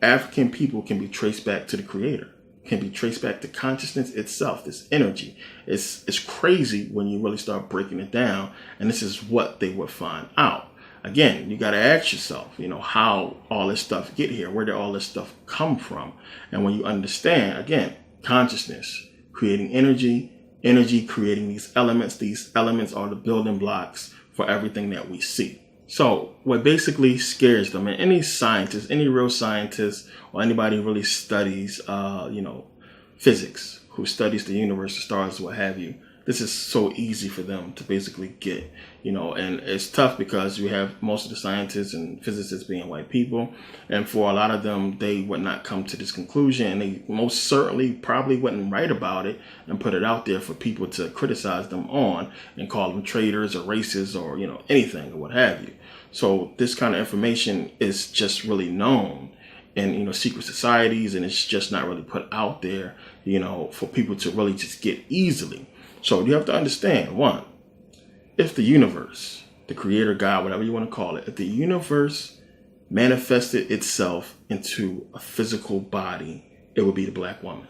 African people can be traced back to the Creator, can be traced back to consciousness itself, this energy. It's crazy when you really start breaking it down, and this is what they would find out. Again, you got to ask yourself, how all this stuff get here? Where did all this stuff come from? And when you understand, again, consciousness creating energy creating these elements are the building blocks for everything that we see. So what basically scares them, and any scientist, any real scientist, or anybody who really studies, physics, who studies the universe, the stars, what have you, this is so easy for them to basically get, and it's tough because you have most of the scientists and physicists being white people. And for a lot of them, they would not come to this conclusion, and they most certainly probably wouldn't write about it and put it out there for people to criticize them on and call them traitors or racist or, anything or what have you. So this kind of information is just really known in, secret societies, and it's just not really put out there, for people to really just get easily. So you have to understand, one, if the universe, the Creator, God, whatever you want to call it, if the universe manifested itself into a physical body, it would be the black woman.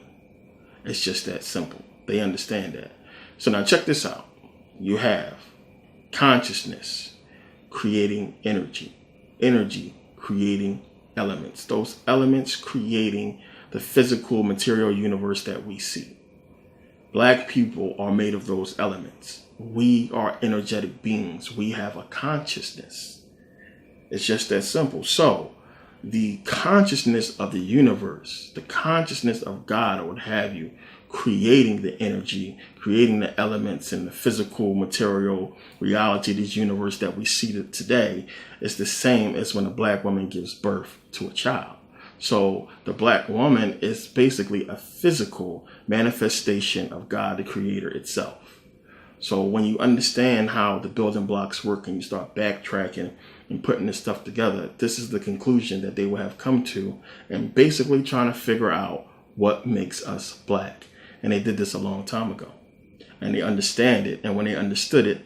It's just that simple. They understand that. So now check this out. You have consciousness creating energy creating elements, those elements creating the physical material universe that we see. Black people are made of those elements. We are energetic beings. We have a consciousness. It's just that simple. So the consciousness of the universe, the consciousness of God or what have you, creating the energy, creating the elements and the physical material reality of this universe that we see today is the same as when a black woman gives birth to a child. So the black woman is basically a physical manifestation of God, the Creator itself. So when you understand how the building blocks work and you start backtracking and putting this stuff together, this is the conclusion that they will have come to, and basically trying to figure out what makes us black. And they did this a long time ago. And they understand it. And when they understood it,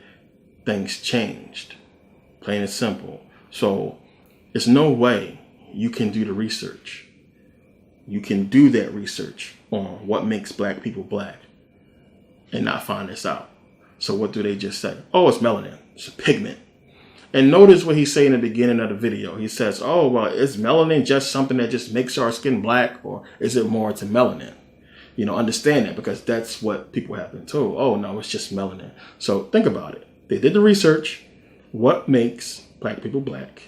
things changed. Plain and simple. So there's no way you can do the research. You can do that research on what makes black people black and not find this out. So what do they just say? Oh, it's melanin. It's a pigment. And notice what he's saying in the beginning of the video. He says, oh, well, is melanin just something that just makes our skin black, or is it more to melanin? You know, understand that, because that's what people have been told. Oh, no, it's just melanin. So think about it. They did the research. What makes black people black?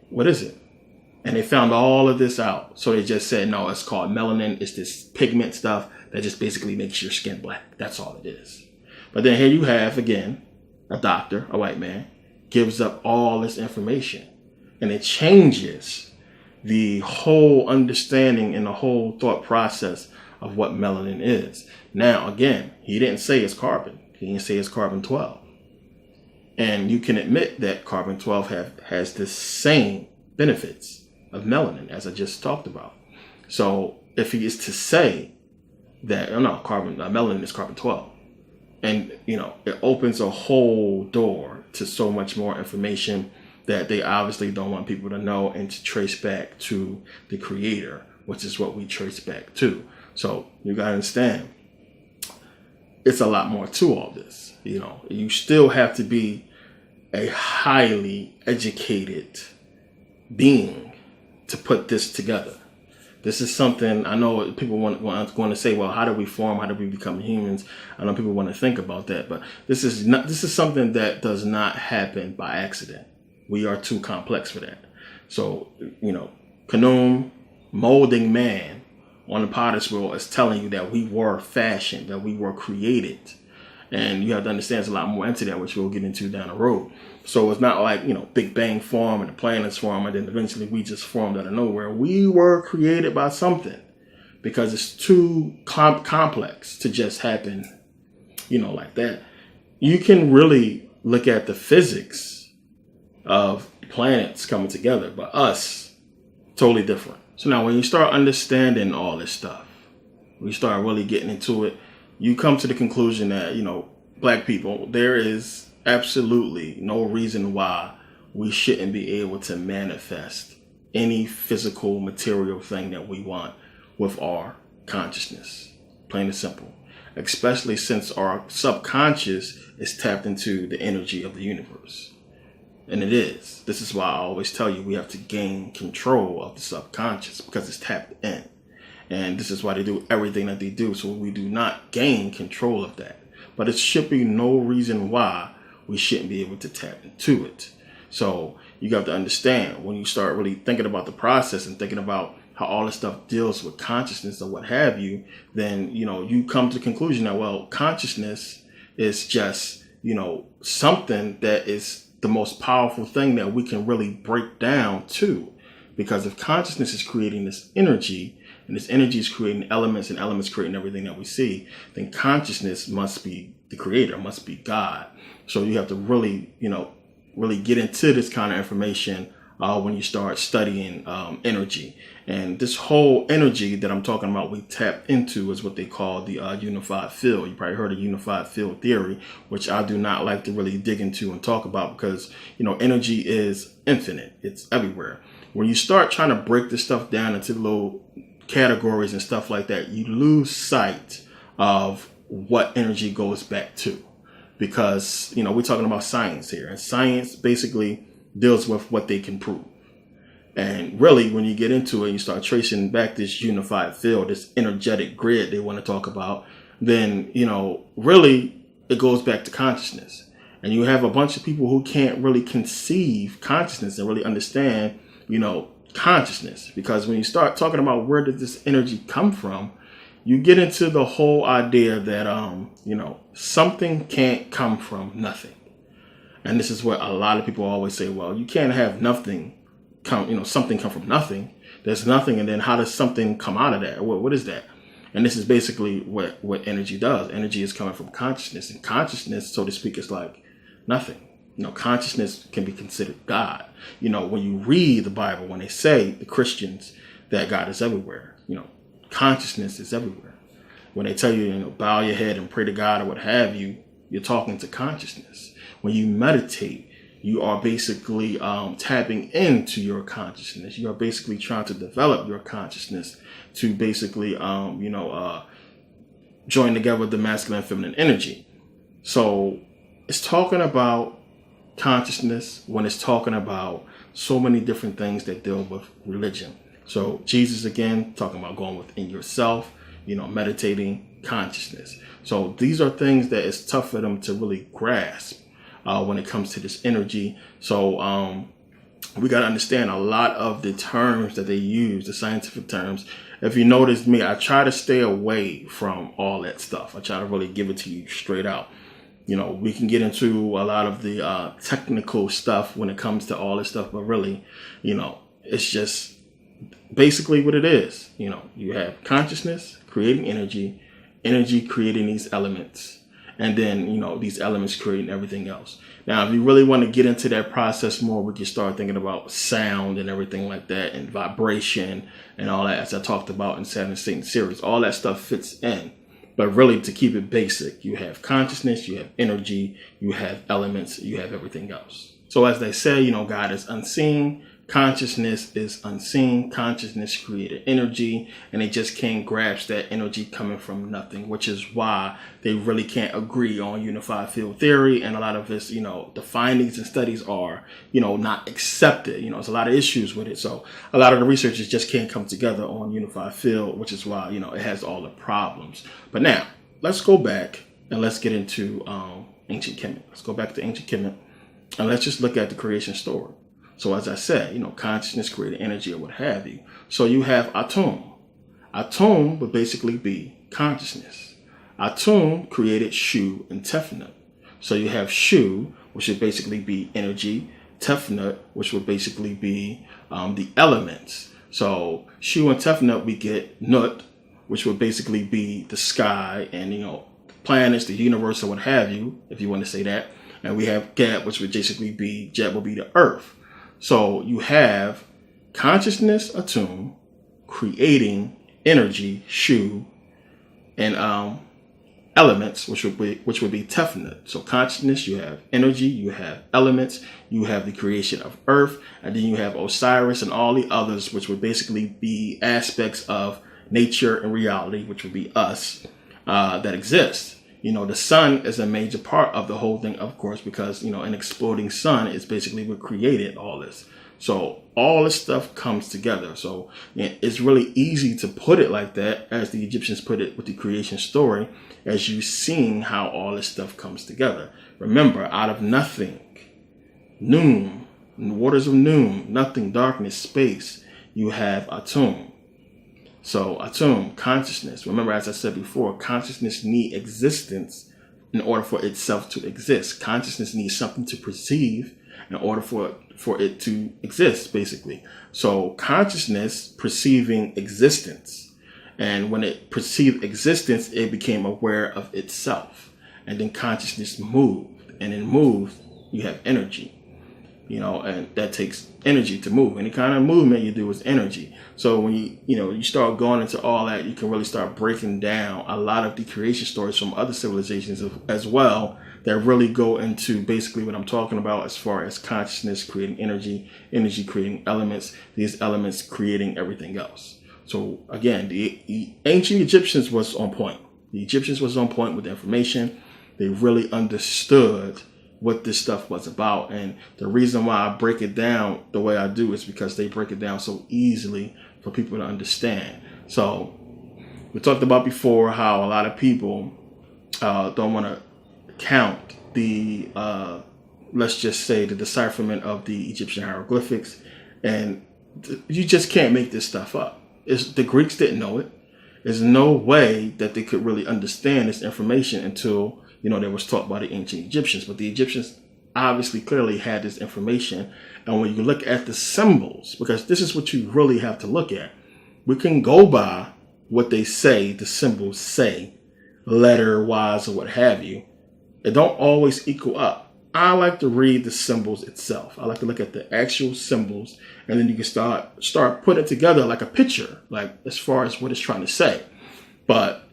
What is it? And they found all of this out. So they just said, no, it's called melanin. It's this pigment stuff that just basically makes your skin black. That's all it is. But then here you have, again, a doctor, a white man, gives up all this information. And it changes the whole understanding and the whole thought process of what melanin is. Now, again, he didn't say it's carbon. He didn't say it's carbon-12. And you can admit that carbon-12 has the same benefits of melanin, as I just talked about. So if he is to say that, melanin is carbon-12, and, you know, it opens a whole door to so much more information that they obviously don't want people to know and to trace back to the Creator, which is what we trace back to. So you got to understand, it's a lot more to all this. You know, you still have to be a highly educated being to put this together. This is something I know people want to say, well, how do we form? How do we become humans? I know people want to think about that, but this is something that does not happen by accident. We are too complex for that. So, you know, Khnum, molding man on the potter's wheel, is telling you that we were fashioned, that we were created. And you have to understand there's a lot more into that, which we'll get into down the road. So it's not like, you know, Big Bang form and the planets form, and then eventually we just formed out of nowhere. We were created by something, because it's too complex to just happen, you know, like that. You can really look at the physics of planets coming together, but us, totally different. So now when you start understanding all this stuff, when you start really getting into it, you come to the conclusion that, you know, black people, there is absolutely no reason why we shouldn't be able to manifest any physical material thing that we want with our consciousness. Plain and simple. Especially since our subconscious is tapped into the energy of the universe. And it is. This is why I always tell you we have to gain control of the subconscious, because it's tapped in. And this is why they do everything that they do. So we do not gain control of that. But it should be no reason why we shouldn't be able to tap into it. So you got to understand, when you start really thinking about the process and thinking about how all this stuff deals with consciousness and what have you, then, you know, you come to the conclusion that, well, consciousness is just, you know, something that is the most powerful thing that we can really break down to. Because if consciousness is creating this energy, and this energy is creating elements, and elements creating everything that we see, then consciousness must be the Creator, must be God. So you have to really, you know, really get into this kind of information when you start studying energy. And this whole energy that I'm talking about, we tap into, is what they call the unified field. You probably heard of unified field theory, which I do not like to really dig into and talk about, because, you know, energy is infinite. It's everywhere. When you start trying to break this stuff down into little categories and stuff like that, you lose sight of what energy goes back to. Because, you know, we're talking about science here, and science basically deals with what they can prove. And really, when you get into it, you start tracing back this unified field, this energetic grid they want to talk about, then, you know, really it goes back to consciousness. And you have a bunch of people who can't really conceive consciousness and really understand, you know, consciousness. Because when you start talking about where did this energy come from, you get into the whole idea that, you know, something can't come from nothing. And this is what a lot of people always say, well, you can't have nothing come, you know, something come from nothing. There's nothing. And then how does something come out of that? What is that? And this is basically what energy does. Energy is coming from consciousness, and consciousness, so to speak, is like nothing. Consciousness can be considered God. When you read the Bible, when they say, the Christians, that God is everywhere, consciousness is everywhere. When they tell you, bow your head and pray to God or what have you, you're talking to consciousness. When you meditate, you are basically tapping into your consciousness. You are basically trying to develop your consciousness to basically, join together the masculine and feminine energy. So it's talking about consciousness when it's talking about so many different things that deal with religion. So Jesus, again, talking about going within yourself, meditating, consciousness. So these are things that it's tough for them to really grasp when it comes to this energy. So we got to understand a lot of the terms that they use, the scientific terms. If you notice me, I try to stay away from all that stuff. I try to really give it to you straight out. We can get into a lot of the technical stuff when it comes to all this stuff, but really, it's just basically what it is. You have consciousness creating energy, energy creating these elements, and then, these elements creating everything else. Now, if you really want to get into that process more, we can start thinking about sound and everything like that, and vibration and all that, as I talked about in Saturn and Satan series. All that stuff fits in. But really, to keep it basic, you have consciousness, you have energy, you have elements, you have everything else. So as they say, God is unseen. Consciousness is unseen. Consciousness created energy, and they just can't grasp that energy coming from nothing, which is why they really can't agree on unified field theory. And a lot of this, the findings and studies are, not accepted. There's a lot of issues with it. So a lot of the researchers just can't come together on unified field, which is why, it has all the problems. But now let's go back and let's get into ancient Kemet. Let's go back to ancient Kemet and let's just look at the creation story. So as I said, consciousness created energy or what have you. So you have Atum. Atum would basically be consciousness. Atum created Shu and Tefnut. So you have Shu, which would basically be energy. Tefnut, which would basically be the elements. So Shu and Tefnut, we get Nut, which would basically be the sky and, planets, the universe, or what have you, if you want to say that. And we have Geb, which would basically be, Jeb will be the earth. So you have consciousness, Atum, creating energy, Shu, and elements, which would be Tefnut. So consciousness, you have energy, you have elements, you have the creation of earth, and then you have Osiris and all the others, which would basically be aspects of nature and reality, which would be us, that exist. The sun is a major part of the whole thing, of course, because, an exploding sun is basically what created all this. So all this stuff comes together. So it's really easy to put it like that, as the Egyptians put it with the creation story, as you've seen how all this stuff comes together. Remember, out of nothing, Noon, in the waters of Noon, nothing, darkness, space, you have Atum. So Atum, consciousness. Remember, as I said before, consciousness needs existence in order for itself to exist. Consciousness needs something to perceive in order for it to exist, basically. So consciousness perceiving existence. And when it perceived existence, it became aware of itself. And then consciousness moved. And in moved, you have energy. And that takes energy to move. Any kind of movement you do is energy. So when you start going into all that, you can really start breaking down a lot of the creation stories from other civilizations as well, that really go into basically what I'm talking about as far as consciousness creating energy, energy creating elements, these elements creating everything else. So again, the ancient Egyptians was on point. The Egyptians was on point with the information. They really understood what this stuff was about. And the reason why I break it down the way I do is because they break it down so easily for people to understand. So we talked about before how a lot of people don't want to count the, let's just say, the decipherment of the Egyptian hieroglyphics. And you just can't make this stuff up. The Greeks didn't know it. There's no way that they could really understand this information until, they was taught by the ancient Egyptians. But the Egyptians obviously clearly had this information. And when you look at the symbols, because this is what you really have to look at, we can go by what they say, the symbols say, letter wise or what have you. It don't always equal up. I like to read the symbols itself. I like to look at the actual symbols, and then you can start putting it together like a picture, like as far as what it's trying to say. But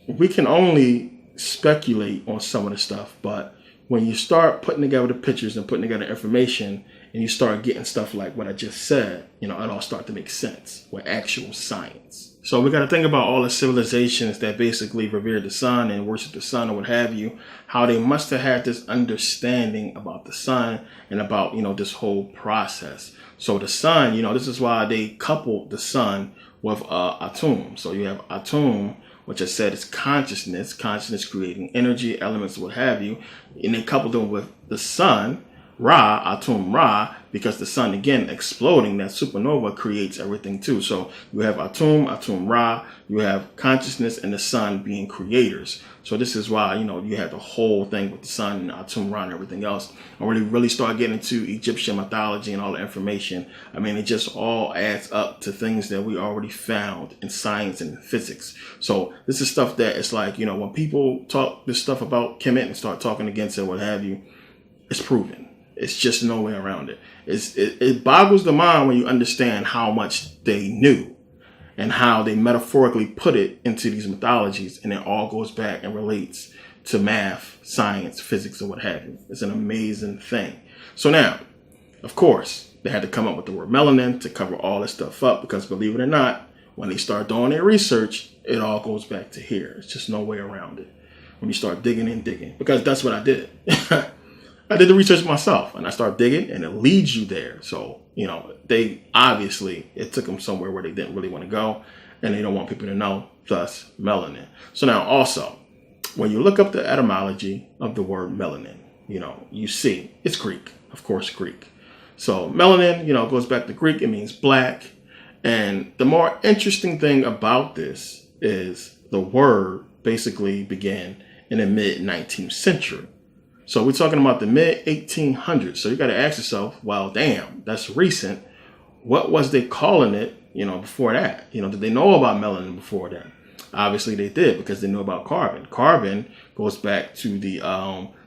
we can only speculate on some of the stuff. But when you start putting together the pictures and putting together information, and you start getting stuff like what I just said, it all start to make sense with actual science. So we got to think about all the civilizations that basically revere the sun and worship the sun or what have you, how they must have had this understanding about the sun and about, this whole process. So the sun, this is why they coupled the sun with Atum. So you have Atum, which I said is consciousness creating energy, elements, what have you. And they coupled them with the sun, Ra, Atum Ra, because the sun, again, exploding, that supernova creates everything too. So you have Atum Ra, you have consciousness and the sun being creators. So this is why, you have the whole thing with the sun and Atum Ra and everything else. And when you really start getting into Egyptian mythology and all the information, it just all adds up to things that we already found in science and physics. So this is stuff that it's like, when people talk this stuff about Kemet and start talking against it, what have you, it's proven. It's just no way around it. It boggles the mind when you understand how much they knew and how they metaphorically put it into these mythologies, and it all goes back and relates to math, science, physics, or what have you. It's an amazing thing. So now, of course, they had to come up with the word melanin to cover all this stuff up, because believe it or not, when they start doing their research, it all goes back to here. It's just no way around it. When you start digging, because that's what I did. I did the research myself, and I started digging, and it leads you there. So, they obviously, it took them somewhere where they didn't really want to go, and they don't want people to know, thus melanin. So now also, when you look up the etymology of the word melanin, you see it's Greek, of course, Greek. So melanin, goes back to Greek. It means black. And the more interesting thing about this is the word basically began in the mid-19th century. So we're talking about the mid-1800s. So you got to ask yourself, well, damn, that's recent. What was they calling it, before that? Did they know about melanin before that? Obviously they did, because they knew about carbon. Carbon goes back to the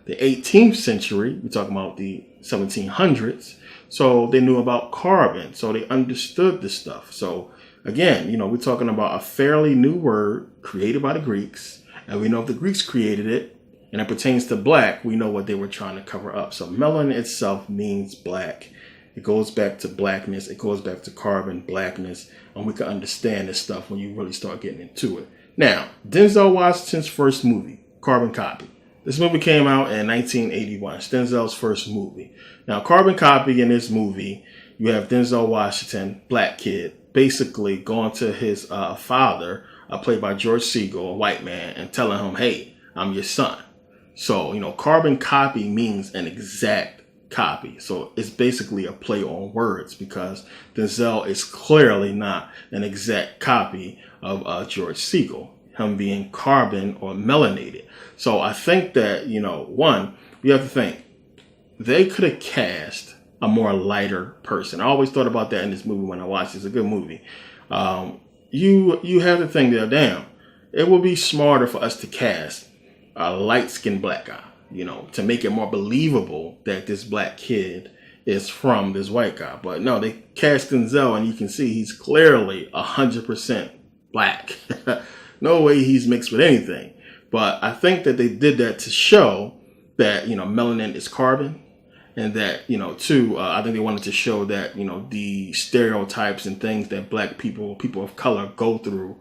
18th century. We're talking about the 1700s. So they knew about carbon. So they understood this stuff. So again, we're talking about a fairly new word created by the Greeks. And we know if the Greeks created it, and it pertains to black, we know what they were trying to cover up. So melanin itself means black. It goes back to blackness. It goes back to carbon, blackness. And we can understand this stuff when you really start getting into it. Now, Denzel Washington's first movie, Carbon Copy. This movie came out in 1981. It's Denzel's first movie. Now, Carbon Copy, in this movie, you have Denzel Washington, black kid, basically going to his father, played by George Segal, a white man, and telling him, hey, I'm your son. So, carbon copy means an exact copy. So it's basically a play on words, because Denzel is clearly not an exact copy of George Segal, him being carbon or melanated. So I think that, one, you have to think, they could have cast a more lighter person. I always thought about that in this movie when I watched it. It's a good movie. You have to think that, damn, it would be smarter for us to cast a light-skinned black guy, to make it more believable that this black kid is from this white guy. But no, they cast Denzel, and you can see he's clearly 100% black. No way he's mixed with anything. But I think that they did that to show that, melanin is carbon. And that, too, I think they wanted to show that, the stereotypes and things that black people of color go through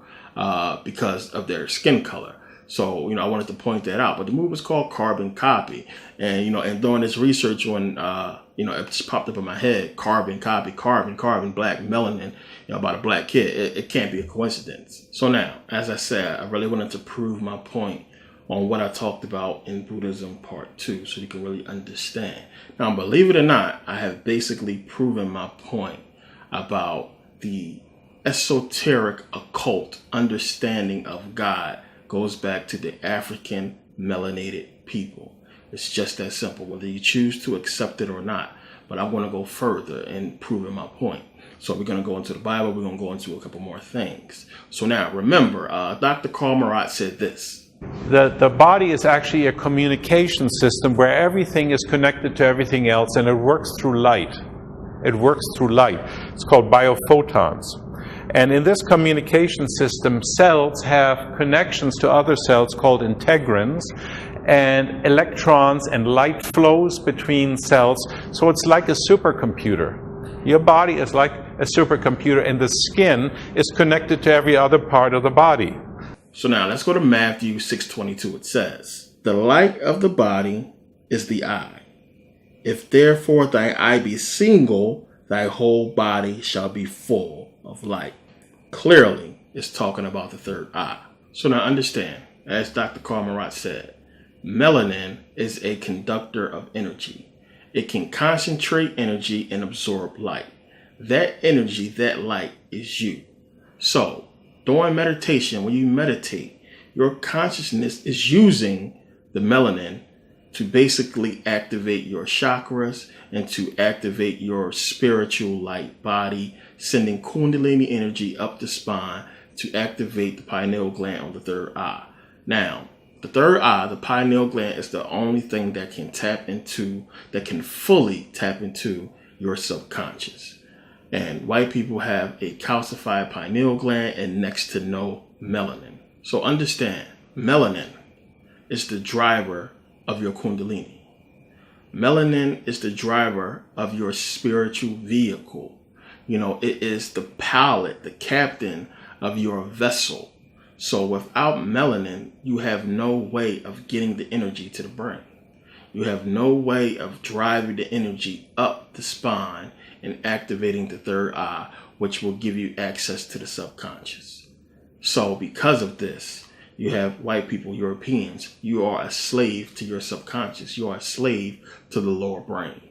because of their skin color. So, I wanted to point that out. But the movie was called Carbon Copy. And, and doing this research when, it just popped up in my head, carbon copy, carbon, black, melanin, about a black kid. It can't be a coincidence. So now, as I said, I really wanted to prove my point on what I talked about in Buddhism Part 2, so you can really understand. Now, believe it or not, I have basically proven my point about the esoteric occult understanding of God goes back to the African melanated people. It's just that simple, whether you choose to accept it or not. But I'm going to go further in proving my point. So we're going to go into the Bible. We're going to go into a couple more things. So now, remember, Dr. Karl Marat said this. The body is actually a communication system where everything is connected to everything else, and it works through light. It works through light. It's called biophotons. And in this communication system, cells have connections to other cells called integrins, and electrons and light flows between cells. So it's like a supercomputer. Your body is like a supercomputer, and the skin is connected to every other part of the body. So now let's go to Matthew 6:22. It says, "The light of the body is the eye. If therefore thy eye be single, thy whole body shall be full of light." Clearly, it's talking about the third eye. So now understand, as Dr. Karl Marat said, melanin is a conductor of energy. It can concentrate energy and absorb light. That energy, that light, is you. So, during meditation, when you meditate, your consciousness is using the melanin to basically activate your chakras and to activate your spiritual light body, sending Kundalini energy up the spine to activate the pineal gland on the third eye. Now, the third eye, the pineal gland, is the only thing that can fully tap into your subconscious. And white people have a calcified pineal gland and next to no melanin. So understand, melanin is the driver of your Kundalini. Melanin is the driver of your spiritual vehicle. It is the pilot, the captain of your vessel. So without melanin, you have no way of getting the energy to the brain. You have no way of driving the energy up the spine and activating the third eye, which will give you access to the subconscious. So because of this, you have white people, Europeans, you are a slave to your subconscious. You are a slave to the lower brain.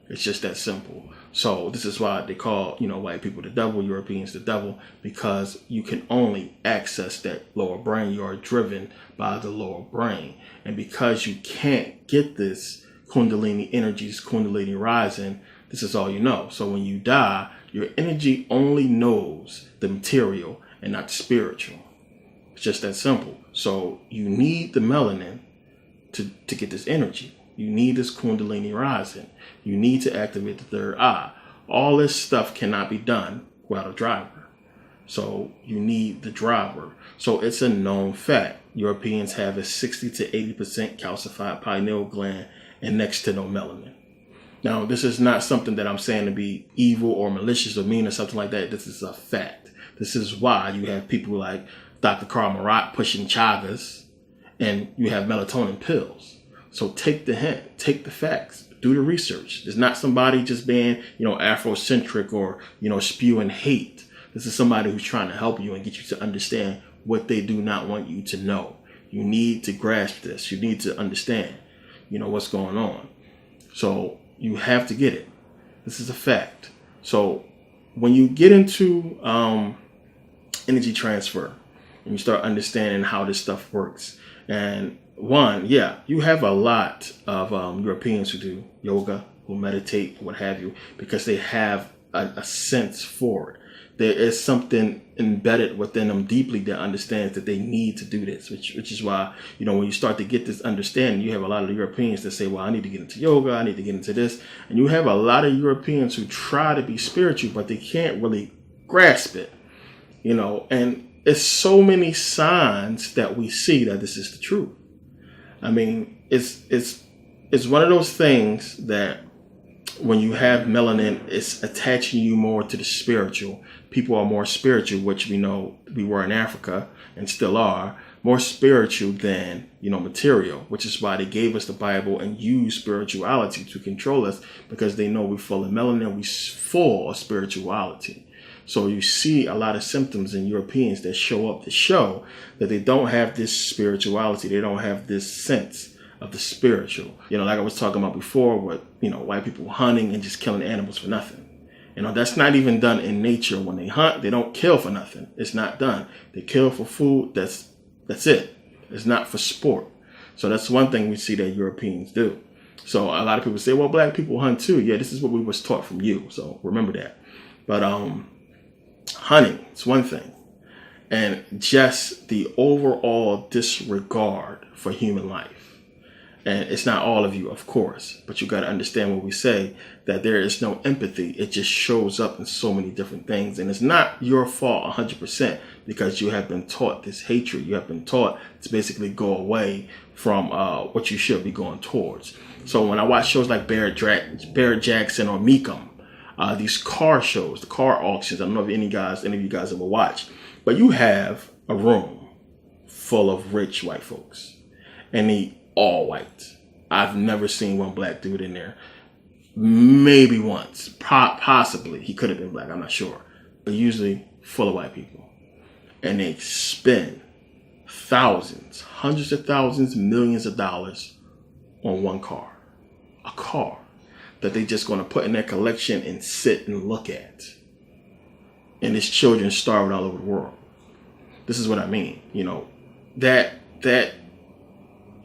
It's just that simple. So this is why they call, white people the devil, Europeans the devil, because you can only access that lower brain. You are driven by the lower brain. And because you can't get this Kundalini energy, this Kundalini rising, this is all you know. So when you die, your energy only knows the material and not the spiritual. It's just that simple. So you need the melanin to get this energy. You need this Kundalini rising. You need to activate the third eye. All this stuff cannot be done without a driver. So you need the driver. So it's a known fact. Europeans have a 60 to 80% calcified pineal gland and next to no melanin. Now, this is not something that I'm saying to be evil or malicious or mean or something like that. This is a fact. This is why you have people like Dr. Karl Marat pushing chagas, and you have melatonin pills. So take the hint, take the facts, do the research. It's not somebody just being, Afrocentric or, spewing hate. This is somebody who's trying to help you and get you to understand what they do not want you to know. You need to grasp this. You need to understand, what's going on. So you have to get it. This is a fact. So when you get into energy transfer and you start understanding how this stuff works, and you have a lot of Europeans who do yoga, who meditate, what have you, because they have a sense for it. There is something embedded within them deeply that understands that they need to do this, which is why, when you start to get this understanding, you have a lot of Europeans that say, well, I need to get into yoga, I need to get into this. And you have a lot of Europeans who try to be spiritual, but they can't really grasp it, and it's so many signs that we see that this is the truth. I mean, it's one of those things that when you have melanin, it's attaching you more to the spiritual. People are more spiritual, which we know we were in Africa and still are, more spiritual than, material, which is why they gave us the Bible and use spirituality to control us, because they know we're full of melanin, we're full of spirituality. So you see a lot of symptoms in Europeans that show up to show that they don't have this spirituality. They don't have this sense of the spiritual. Like I was talking about before with, white people hunting and just killing animals for nothing. That's not even done in nature. When they hunt, they don't kill for nothing. It's not done. They kill for food. That's it. It's not for sport. So that's one thing we see that Europeans do. So a lot of people say, well, black people hunt too. Yeah, this is what we was taught from you. So remember that. But hunting is one thing. And just the overall disregard for human life. And it's not all of you, of course, but you got to understand when we say that there is no empathy. It just shows up in so many different things. And it's not your fault 100% because you have been taught this hatred. You have been taught to basically go away from what you should be going towards. So when I watch shows like Barrett Jackson or Meekum, these car shows, the car auctions, I don't know if any of you guys ever watched, but you have a room full of rich white folks and they all white. I've never seen one black dude in there. Maybe once, possibly he could have been black, I'm not sure, but usually full of white people. And they spend thousands, hundreds of thousands, millions of dollars on one car. A car that they just going to put in their collection and sit and look at. And there's children starving all over the world. This is what I mean. That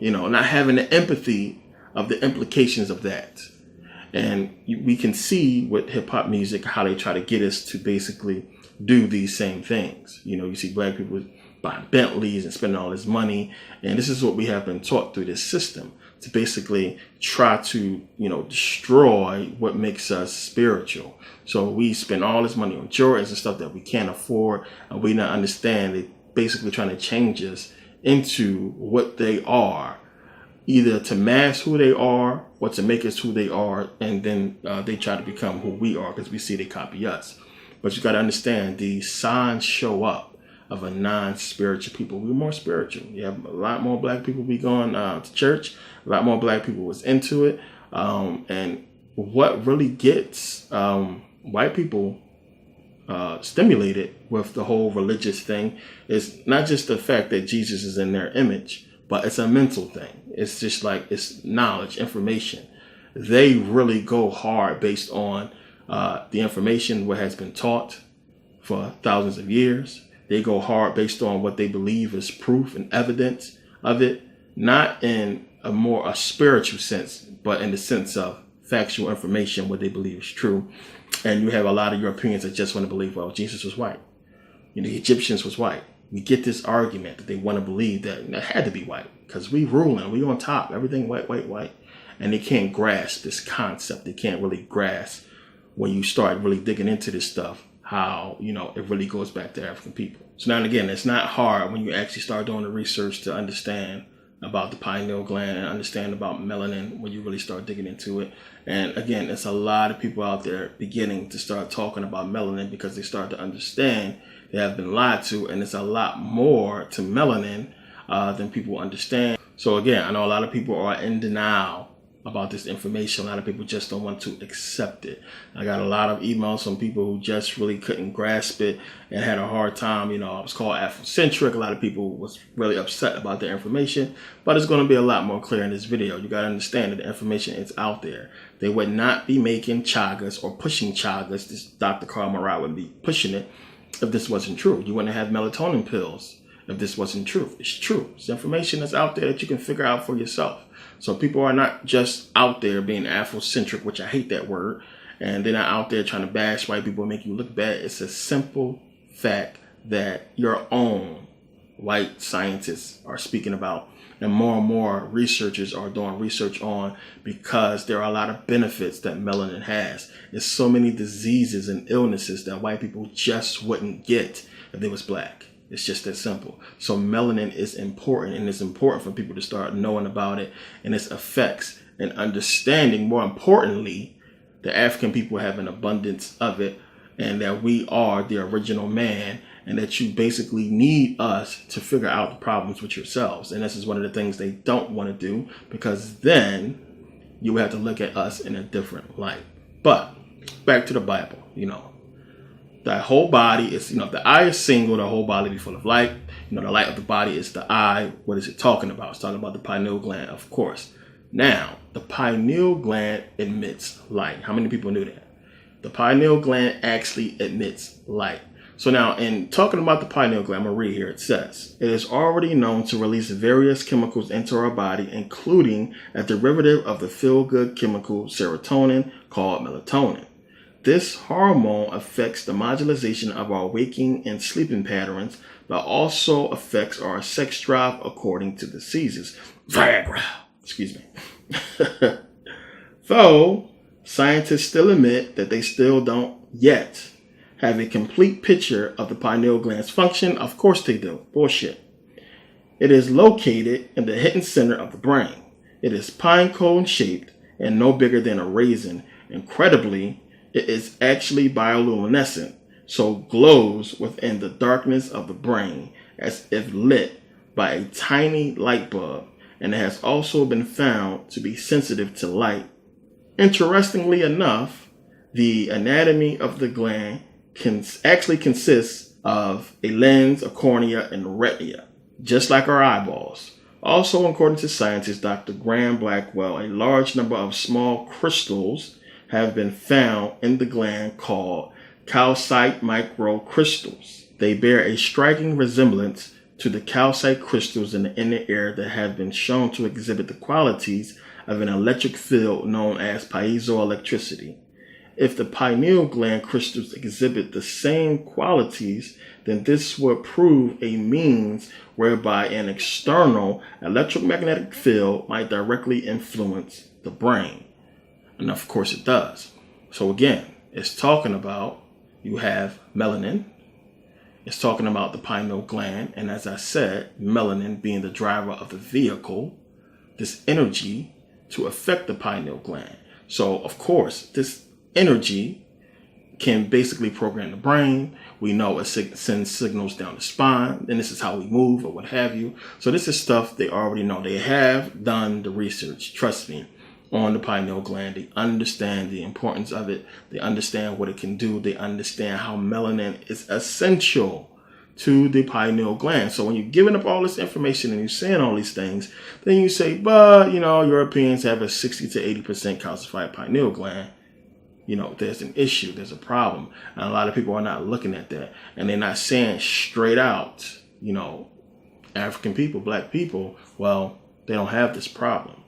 not having the empathy of the implications of that. And we can see with hip hop music how they try to get us to basically do these same things. You see black people buying Bentleys and spending all this money. And this is what we have been taught through this system, to basically try to, destroy what makes us spiritual. So we spend all this money on Jordans and stuff that we can't afford, and we not understand they basically trying to change us into what they are, either to mask who they are or to make us who they are, and then they try to become who we are because we see they copy us. But you got to understand, the signs show up of a non-spiritual people. We're more spiritual. You have a lot more black people be going to church. A lot more black people was into it. And what really gets white people stimulated with the whole religious thing is not just the fact that Jesus is in their image, but it's a mental thing. It's just like, it's knowledge, information. They really go hard based on the information what has been taught for thousands of years. They go hard based on what they believe is proof and evidence of it, not in a spiritual sense, but in the sense of factual information, what they believe is true. And you have a lot of Europeans that just want to believe, well, Jesus was white. The Egyptians was white. We get this argument that they want to believe that it had to be white because we ruling, we on top, everything white, white, white. And they can't grasp this concept. They can't really grasp when you start really digging into this stuff, how, it really goes back to African people. So now and again, it's not hard when you actually start doing the research to understand about the pineal gland and understand about melanin when you really start digging into it. And again, there's a lot of people out there beginning to start talking about melanin because they start to understand they have been lied to, and it's a lot more to melanin than people understand. So again, I know a lot of people are in denial about this information. A lot of people just don't want to accept it. I got a lot of emails from people who just really couldn't grasp it and had a hard time. I was called Afrocentric. A lot of people was really upset about the information, but it's going to be a lot more clear in this video. You got to understand that the information is out there. They would not be making chagas or pushing chagas. This Dr. Carl Marat would be pushing it if this wasn't true. You wouldn't have melatonin pills if this wasn't true. It's true. It's information that's out there that you can figure out for yourself. So people are not just out there being Afrocentric, which I hate that word, and they're not out there trying to bash white people and make you look bad. It's a simple fact that your own white scientists are speaking about, and more researchers are doing research on, because there are a lot of benefits that melanin has. There's so many diseases and illnesses that white people just wouldn't get if they was black. It's just that simple. So melanin is important, and it's important for people to start knowing about it and its effects and understanding, more importantly, that African people have an abundance of it, and that we are the original man, and that you basically need us to figure out the problems with yourselves. And this is one of the things they don't want to do, because then you have to look at us in a different light. But back to the Bible, the whole body is, if the eye is single, the whole body be full of light. The light of the body is the eye. What is it talking about? It's talking about the pineal gland, of course. Now, the pineal gland emits light. How many people knew that? The pineal gland actually emits light. So now, in talking about the pineal gland, I'm going to read here. It says, it is already known to release various chemicals into our body, including a derivative of the feel-good chemical serotonin called melatonin. This hormone affects the modulation of our waking and sleeping patterns, but also affects our sex drive according to diseases. Viagra. Excuse me. Though scientists still admit that they still don't yet have a complete picture of the pineal gland's function. Of course they do. Bullshit. It is located in the hidden center of the brain. It is pine cone shaped and no bigger than a raisin. Incredibly, it is actually bioluminescent, so glows within the darkness of the brain as if lit by a tiny light bulb, and it has also been found to be sensitive to light. Interestingly enough, the anatomy of the gland actually consists of a lens, a cornea, and retina, just like our eyeballs. Also, according to scientist Dr. Graham Blackwell, a large number of small crystals have been found in the gland called calcite microcrystals. They bear a striking resemblance to the calcite crystals in the inner ear that have been shown to exhibit the qualities of an electric field known as piezoelectricity. If the pineal gland crystals exhibit the same qualities, then this would prove a means whereby an external electromagnetic field might directly influence the brain. And of course it does. So again, it's talking about you have melanin. It's talking about the pineal gland. And as I said, melanin being the driver of the vehicle, this energy to affect the pineal gland. So of course, this energy can basically program the brain. We know it sends signals down the spine, and this is how we move or what have you. So this is stuff they already know. They have done the research, trust me, on the pineal gland. They understand the importance of it. They understand what it can do. They understand how melanin is essential to the pineal gland. So when you're giving up all this information and you're saying all these things, then you say, but, Europeans have a 60 to 80% calcified pineal gland. There's an issue, there's a problem. And a lot of people are not looking at that. And they're not saying straight out, African people, black people, well, they don't have this problem.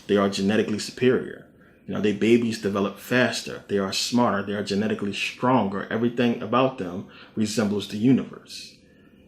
They are genetically superior. Their babies develop faster. They are smarter. They are genetically stronger. Everything about them resembles the universe.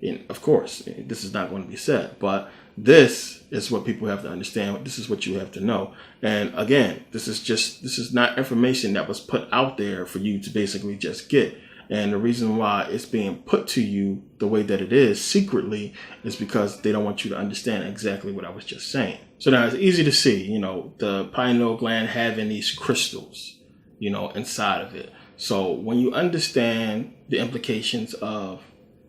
And of course, this is not going to be said, but this is what people have to understand. This is what you have to know. And again, this is not information that was put out there for you to basically just get. And the reason why it's being put to you the way that it is secretly is because they don't want you to understand exactly what I was just saying. So now it's easy to see, the pineal gland having these crystals, inside of it. So when you understand the implications of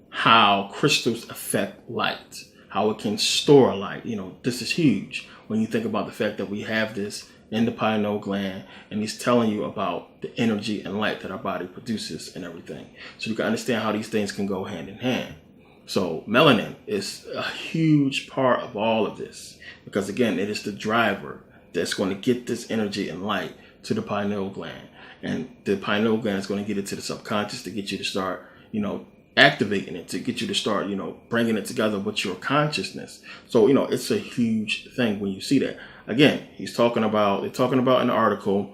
how crystals affect light, how it can store light, this is huge. When you think about the fact that we have this in the pineal gland, and he's telling you about the energy and light that our body produces and everything. So you can understand how these things can go hand in hand. So melanin is a huge part of all of this, because again, it is the driver that's going to get this energy and light to the pineal gland. And the pineal gland is going to get it to the subconscious to get you to start, activating it, to get you to start, bringing it together with your consciousness. So, it's a huge thing when you see that. Again, they're talking about in the article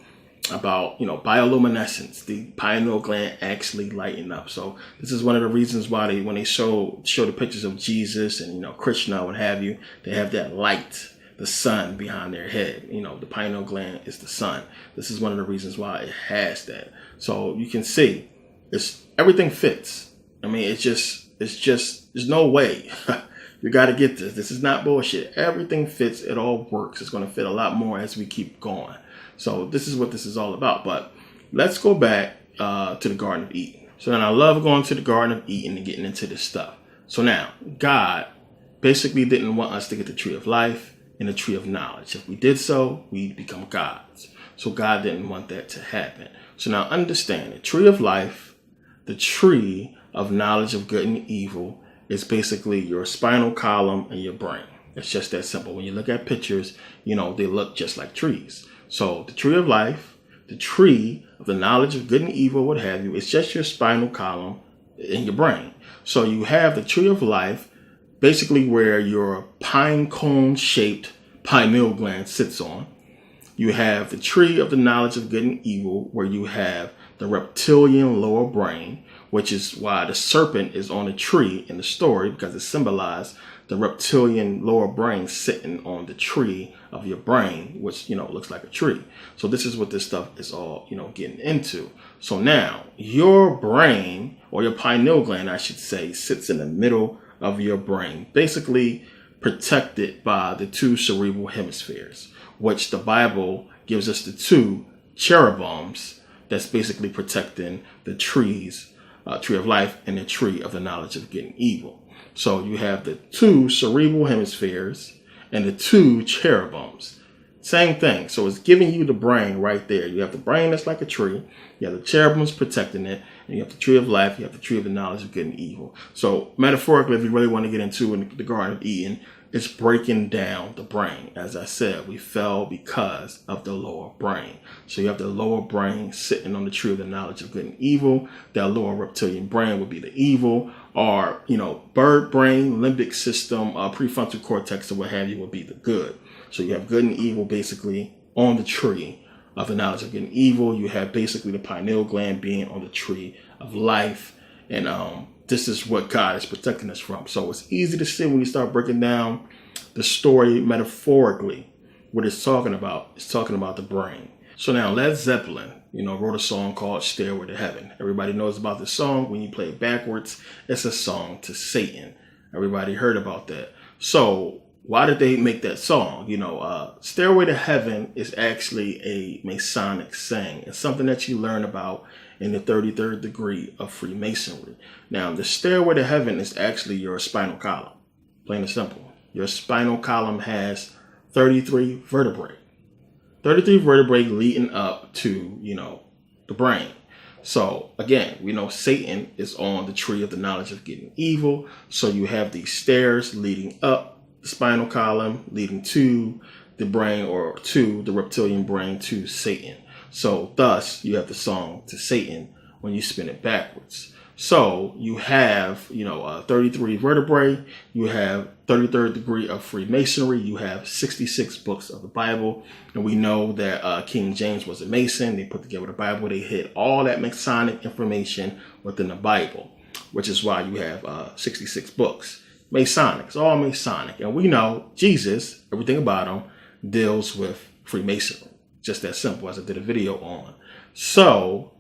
about, bioluminescence, the pineal gland actually lighting up. So this is one of the reasons why when they show the pictures of Jesus and, Krishna, what have you, they have that light, the sun behind their head. The pineal gland is the sun. This is one of the reasons why it has that. So you can see everything fits. I mean, it's just, there's no way. You got to get this. This is not bullshit. Everything fits. It all works. It's going to fit a lot more as we keep going. So this is what this is all about. But let's go back to the Garden of Eden. So then I love going to the Garden of Eden and getting into this stuff. So now, God basically didn't want us to get the tree of life and the tree of knowledge. If we did so, we'd become gods. So God didn't want that to happen. So now understand, the tree of life, the tree of knowledge of good and evil, is basically your spinal column and your brain. It's just that simple. When you look at pictures, they look just like trees. So the tree of life, the tree of the knowledge of good and evil, what have you, it's just your spinal column in your brain. So you have the tree of life, basically where your pine cone shaped pineal gland sits on. You have the tree of the knowledge of good and evil, where you have the reptilian lower brain, which is why the serpent is on a tree in the story, because it symbolized the reptilian lower brain sitting on the tree of your brain, which, looks like a tree. So this is what this stuff is all, getting into. So now your brain, or your pineal gland, I should say, sits in the middle of your brain, basically protected by the two cerebral hemispheres, which the Bible gives us the two cherubims that's basically protecting the tree of life and the tree of the knowledge of good and evil. So you have the two cerebral hemispheres and the two cherubims. Same thing. So it's giving you the brain right there. You have the brain that's like a tree. You have the cherubims protecting it. And you have the tree of life. You have the tree of the knowledge of good and evil. So metaphorically, if you really want to get into in the Garden of Eden, it's breaking down the brain. As I said, we fell because of the lower brain. So you have the lower brain sitting on the tree of the knowledge of good and evil. That lower reptilian brain would be the evil, or, bird brain, limbic system, prefrontal cortex, or what have you, would be the good. So you have good and evil basically on the tree of the knowledge of good and evil. You have basically the pineal gland being on the tree of life. And this is what God is protecting us from. So it's easy to see when you start breaking down the story metaphorically. What it's talking about is talking about the brain. So now Led Zeppelin, wrote a song called Stairway to Heaven. Everybody knows about this song. When you play it backwards, it's a song to Satan. Everybody heard about that. So why did they make that song? Stairway to Heaven is actually a Masonic saying. It's something that you learn about in the 33rd degree of Freemasonry. Now, the stairway to heaven is actually your spinal column. Plain and simple. Your spinal column has 33 vertebrae. 33 vertebrae leading up to, the brain. So again, we know Satan is on the tree of the knowledge of good and evil. So you have these stairs leading up the spinal column, leading to the brain, or to the reptilian brain, to Satan. So thus you have the song to Satan when you spin it backwards. So you have, 33 vertebrae, you have 33rd degree of Freemasonry, you have 66 books of the Bible. And we know that King James was a Mason. They put together the Bible. They hid all that Masonic information within the Bible, which is why you have 66 books. Masonic, it's all Masonic. And we know Jesus, everything about him, deals with Freemasonry. Just that simple, as I did a video on. So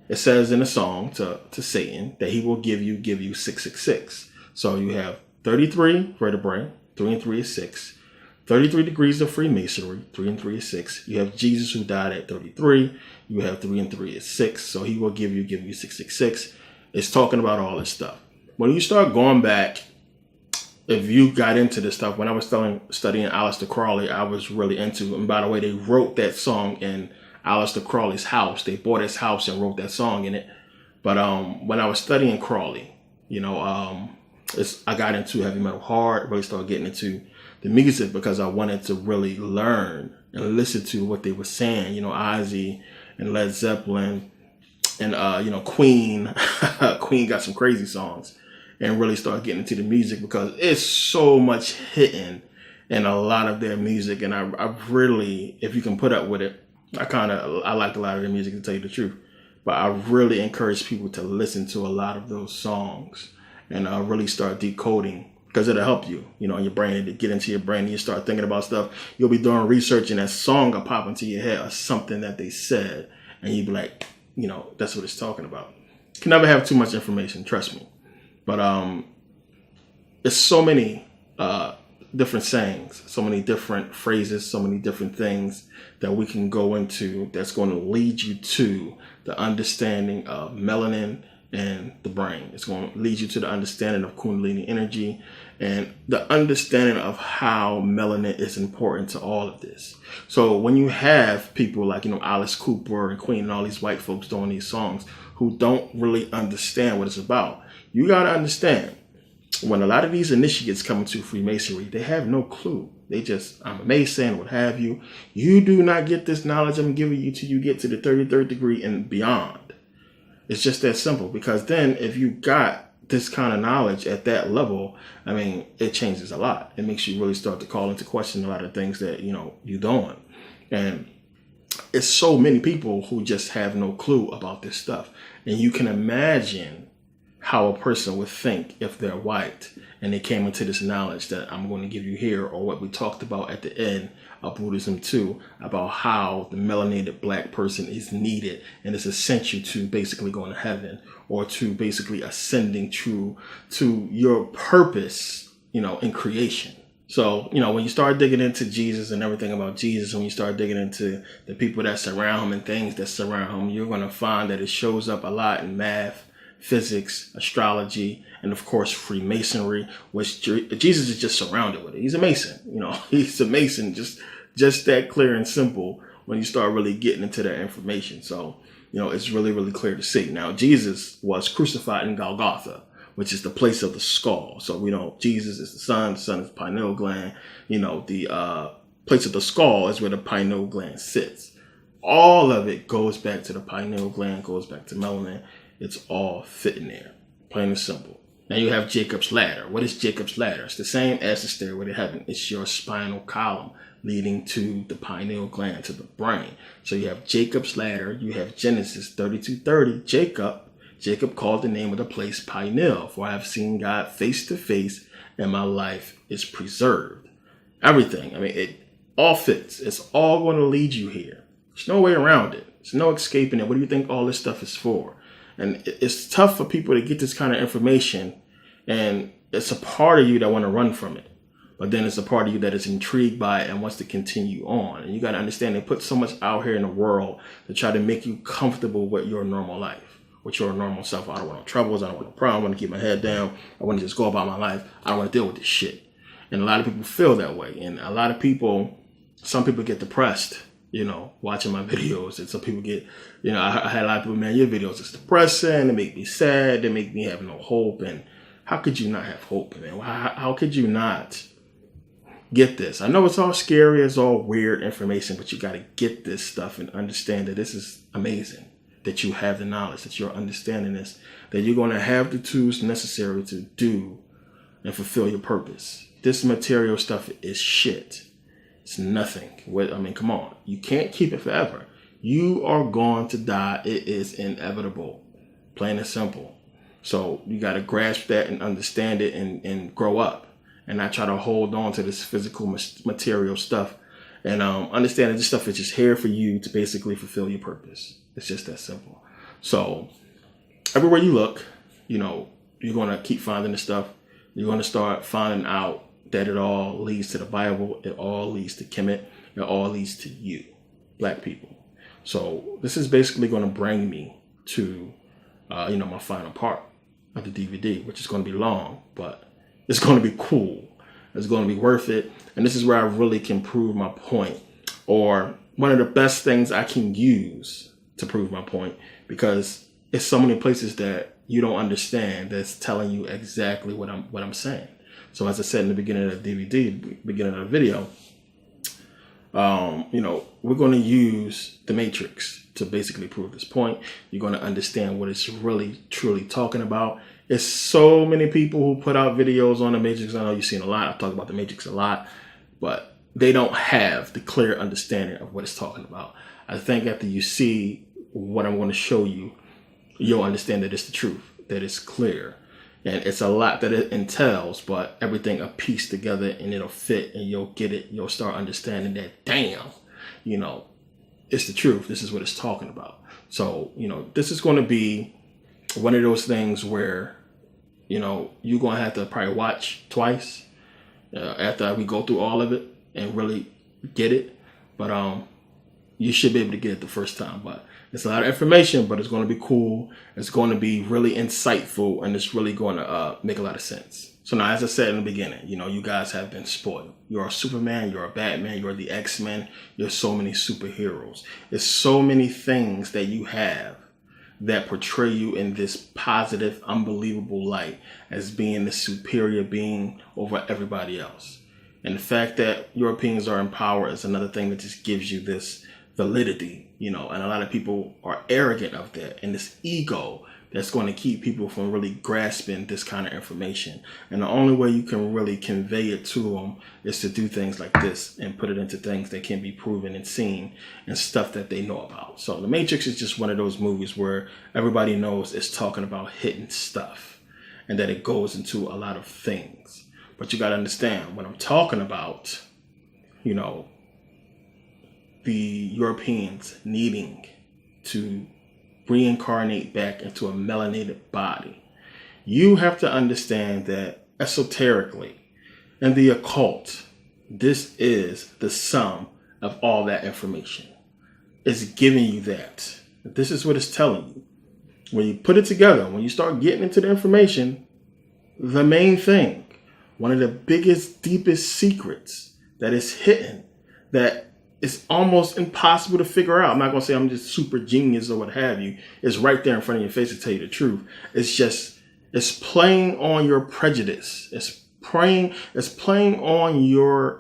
it says in the song to Satan that he will give you 666. So you have 33 vertebrae, 3 and 3 is 6. 33 degrees of Freemasonry, 3 and 3 is 6. You have Jesus, who died at 33. You have 3 and 3 is 6. So he will give you 666. It's talking about all this stuff. When you start going back, if you got into this stuff, when I was studying Aleister Crowley, I was really into it. And by the way, they wrote that song in Aleister Crowley's house. They bought his house and wrote that song in it. But when I was studying Crowley, I got into heavy metal hard, really started getting into the music because I wanted to really learn and listen to what they were saying. Ozzy and Led Zeppelin and, Queen. Queen got some crazy songs. And really start getting into the music because it's so much hidden in a lot of their music. And I really, if you can put up with it, I liked a lot of their music, to tell you the truth. But I really encourage people to listen to a lot of those songs and really start decoding, because it'll help you, in your brain, to get into your brain and you start thinking about stuff. You'll be doing research and that song will pop into your head or something that they said. And you'll be like, that's what it's talking about. You can never have too much information, trust me. But there's so many different sayings, so many different phrases, so many different things that we can go into that's going to lead you to the understanding of melanin and the brain. It's going to lead you to the understanding of Kundalini energy and the understanding of how melanin is important to all of this. So when you have people like, Alice Cooper and Queen and all these white folks doing these songs who don't really understand what it's about, you got to understand, when a lot of these initiates come into Freemasonry, they have no clue. They just, I'm a Mason, what have you. You do not get this knowledge I'm giving you till you get to the 33rd degree and beyond. It's just that simple, because then if you got this kind of knowledge at that level, I mean, it changes a lot. It makes you really start to call into question a lot of things that, you're doing. And it's so many people who just have no clue about this stuff. And you can imagine how a person would think if they're white and they came into this knowledge that I'm going to give you here, or what we talked about at the end of Buddhism 2, about how the melanated black person is needed and is essential to basically going to heaven, or to basically ascending to your purpose, in creation. So, when you start digging into Jesus and everything about Jesus, when you start digging into the people that surround him and things that surround him, you're going to find that it shows up a lot in math, physics, astrology, and of course Freemasonry, which Jesus is just surrounded with it. He's a Mason, he's a Mason, just that clear and simple when you start really getting into that information. So, it's really, really clear to see. Now, Jesus was crucified in Golgotha, which is the place of the skull. So we know Jesus is the sun is the pineal gland. The place of the skull is where the pineal gland sits. All of it goes back to the pineal gland, goes back to melanin. It's all fitting there, plain and simple. Now you have Jacob's ladder. What is Jacob's ladder? It's the same as the stairway to heaven. It's your spinal column leading to the pineal gland, to the brain. So you have Jacob's ladder. You have Genesis 32:30. Jacob called the name of the place Peniel, for I have seen God face to face, and my life is preserved. Everything. I mean, it all fits. It's all going to lead you here. There's no way around it. There's no escaping it. What do you think all this stuff is for? And it's tough for people to get this kind of information, and it's a part of you that want to run from it. But then it's a part of you that is intrigued by it and wants to continue on. And you got to understand, they put so much out here in the world to try to make you comfortable with your normal life, with your normal self. I don't want no troubles. I don't want no problem. I want to keep my head down. I want to just go about my life. I don't want to deal with this shit. And a lot of people feel that way. And a lot of people, some people get depressed, watching my videos. And some people get, I had a lot of people, man, your videos is depressing. They make me sad. They make me have no hope. And how could you not have hope, man? How could you not get this? I know it's all scary. It's all weird information, but you got to get this stuff and understand that this is amazing, that you have the knowledge, that you're understanding this, that you're going to have the tools necessary to do and fulfill your purpose. This material stuff is shit. It's nothing. Come on. You can't keep it forever. You are going to die. It is inevitable. Plain and simple. So you got to grasp that and understand it and grow up and not try to hold on to this physical material stuff, and understand that this stuff is just here for you to basically fulfill your purpose. It's just that simple. So everywhere you look, you're going to keep finding this stuff. You're going to start finding out that it all leads to the Bible. It all leads to Kemet. It all leads to you, black people. So this is basically going to bring me to, my final part of the DVD, which is going to be long, but it's going to be cool. It's going to be worth it. And this is where I really can prove my point, or one of the best things I can use to prove my point, because it's so many places that you don't understand that's telling you exactly what I'm saying. So as I said in the beginning of the DVD, beginning of the video, we're going to use the Matrix to basically prove this point. You're going to understand what it's really, truly talking about. It's so many people who put out videos on the Matrix. I know you've seen a lot. I talk about the Matrix a lot, but they don't have the clear understanding of what it's talking about. I think after you see what I'm going to show you, you'll understand that it's the truth, that it's clear. And it's a lot that it entails, but everything will piece together and it'll fit, and you'll get it. You'll start understanding that, damn, it's the truth. This is what it's talking about. So, this is going to be one of those things where, you're going to have to probably watch twice after we go through all of it and really get it. But you should be able to get it the first time. But it's a lot of information, but it's going to be cool. It's going to be really insightful, and it's really going to make a lot of sense. So now, as I said in the beginning, you guys have been spoiled. You're a Superman, you're a Batman, you're the X-Men. You're so many superheroes. There's so many things that you have that portray you in this positive, unbelievable light as being the superior being over everybody else. And the fact that Europeans are in power is another thing that just gives you this validity, and a lot of people are arrogant of that, and this ego that's going to keep people from really grasping this kind of information. And the only way you can really convey it to them is to do things like this and put it into things that can be proven and seen and stuff that they know about. So The Matrix is just one of those movies where everybody knows it's talking about hidden stuff and that it goes into a lot of things. But you got to understand, when I'm talking about, the Europeans needing to reincarnate back into a melanated body, you have to understand that esoterically in the occult, this is the sum of all that information. It's giving you that. This is what it's telling you. When you put it together, when you start getting into the information, the main thing, one of the biggest, deepest secrets that is hidden, that it's almost impossible to figure out. I'm not going to say I'm just super genius or what have you. It's right there in front of your face to tell you the truth. It's playing on your prejudice. It's playing on your,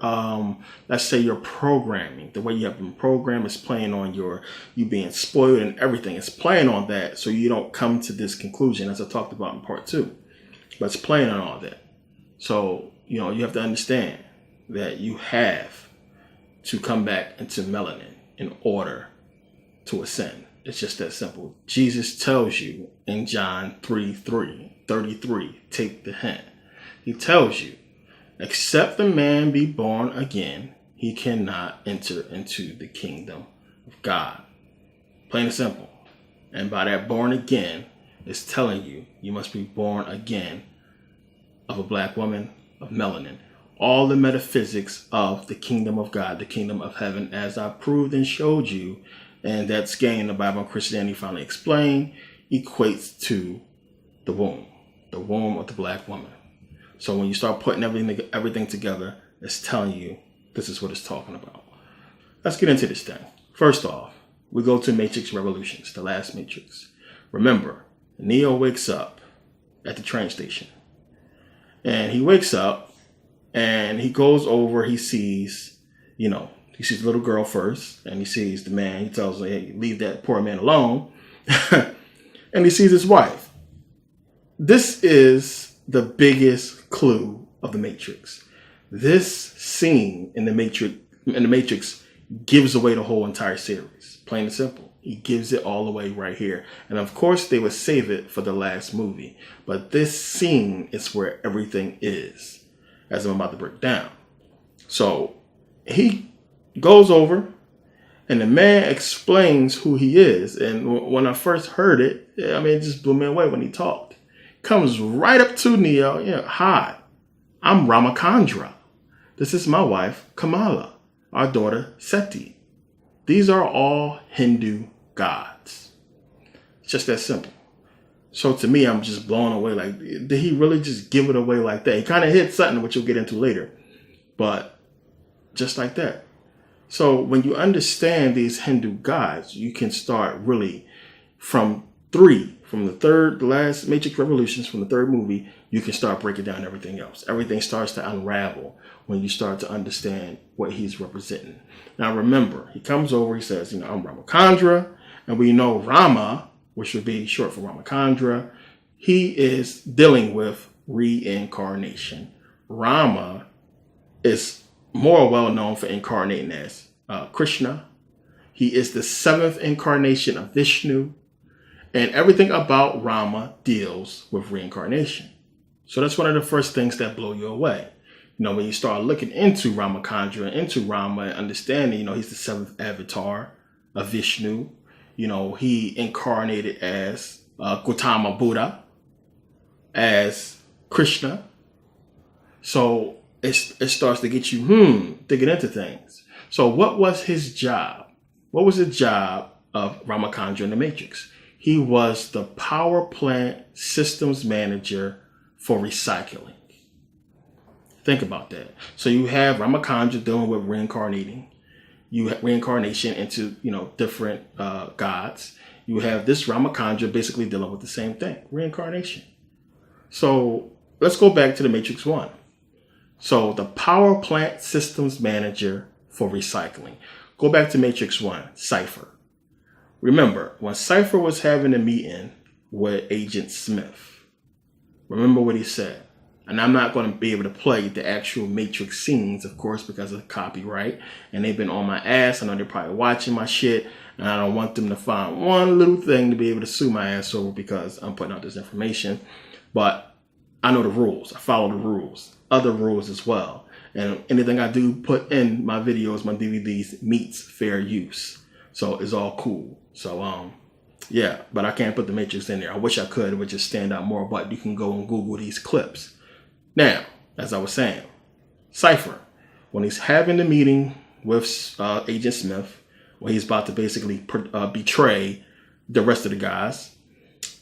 let's say your programming, the way you have been programmed. It's playing on you being spoiled and everything. It's playing on that so you don't come to this conclusion, as I talked about in part 2. But it's playing on all that. So, you have to understand that you have to come back into melanin in order to ascend. It's just that simple. Jesus tells you in John 3:33, take the hint. He tells you, except the man be born again, he cannot enter into the kingdom of God. Plain and simple. And by that born again, it's telling you, you must be born again of a black woman, of melanin. All the metaphysics of the kingdom of God, the kingdom of heaven, as I proved and showed you, and that scan the Bible and Christianity finally explained, equates to the womb of the black woman. So when you start putting everything together, it's telling you this is what it's talking about. Let's get into this thing. First off, we go to Matrix Revolutions, the last Matrix. Remember, Neo wakes up at the train station. And he wakes up and he goes over, he sees the little girl first, and he sees the man. He tells her, hey, leave that poor man alone. And he sees his wife. This is the biggest clue of the Matrix. This scene in the Matrix gives away the whole entire series. Plain and simple. He gives it all away right here. And of course, they would save it for the last movie. But this scene is where everything is, as I'm about to break down. So he goes over and the man explains who he is. And when I first heard it, it just blew me away when he talked. Comes right up to Neo. Hi, I'm Ramachandra. This is my wife, Kamala, our daughter, Seti. These are all Hindu gods. It's just that simple. So to me, I'm just blown away. Like, did he really just give it away like that? He kind of hit something, which you'll get into later. But just like that. So when you understand these Hindu gods, you can start really from the last Matrix Revolutions, from the third movie, you can start breaking down everything else. Everything starts to unravel when you start to understand what he's representing. Now remember, he comes over, he says, I'm Ramachandra, and we know Rama, which would be short for Ramachandra, he is dealing with reincarnation. Rama is more well known for incarnating as Krishna. He is the 7th incarnation of Vishnu. And everything about Rama deals with reincarnation. So that's one of the first things that blow you away. When you start looking into Ramachandra, into Rama, and understanding, he's the 7th avatar of Vishnu. He incarnated as Gautama Buddha, as Krishna. So it starts to get you, digging into things. So what was his job? What was the job of Ramachandra in the Matrix? He was the power plant systems manager for recycling. Think about that. So you have Ramachandra dealing with reincarnation into, different gods. You have this Ramachandra basically dealing with the same thing, reincarnation. So let's go back to the Matrix 1. So the power plant systems manager for recycling. Go back to Matrix 1, Cypher. Remember, when Cypher was having a meeting with Agent Smith, remember what he said. And I'm not going to be able to play the actual Matrix scenes, of course, because of copyright. And they've been on my ass. I know they're probably watching my shit. And I don't want them to find one little thing to be able to sue my ass over because I'm putting out this information. But I know the rules. I follow the rules. Other rules as well. And anything I do put in my videos, my DVDs, meets fair use. So it's all cool. So, yeah, but I can't put the Matrix in there. I wish I could. It would just stand out more. But you can go and Google these clips. Now, as I was saying, Cypher, when he's having the meeting with Agent Smith, where he's about to basically betray the rest of the guys,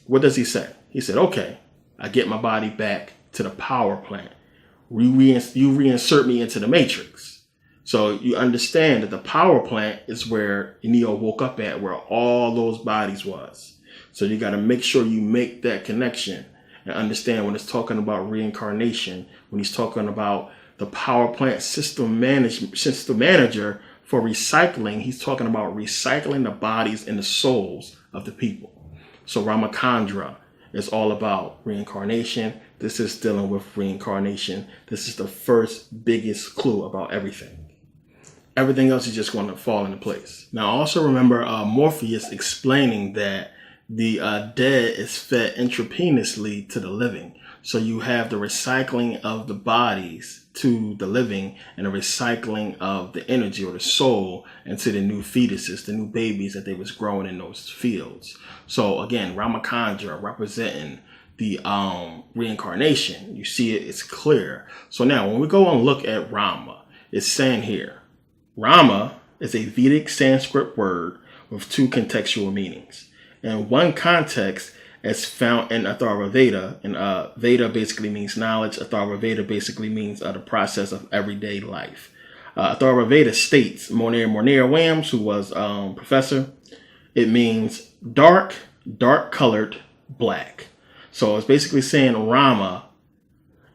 what does he say? He said, okay, I get my body back to the power plant. You reinsert me into the Matrix. So you understand that the power plant is where Neo woke up at, where all those bodies was. So you got to make sure you make that connection. And understand when it's talking about reincarnation, when he's talking about the power plant system manager for recycling, he's talking about recycling the bodies and the souls of the people. So Ramachandra is all about reincarnation. This is dealing with reincarnation. This is the first biggest clue about everything. Everything else is just going to fall into place. Now also remember Morpheus explaining that the dead is fed intravenously to the living. So you have the recycling of the bodies to the living and the recycling of the energy or the soul into the new fetuses, the new babies that they was growing in those fields. So again, Ramachandra representing the reincarnation. You see it, it's clear. So now when we go and look at Rama, it's saying here, Rama is a Vedic Sanskrit word with two contextual meanings. In one context, as found in Atharva Veda, and Veda basically means knowledge. Atharva Veda basically means the process of everyday life. Atharva Veda states, Monir Williams, who was professor, it means dark colored black. So it's basically saying Rama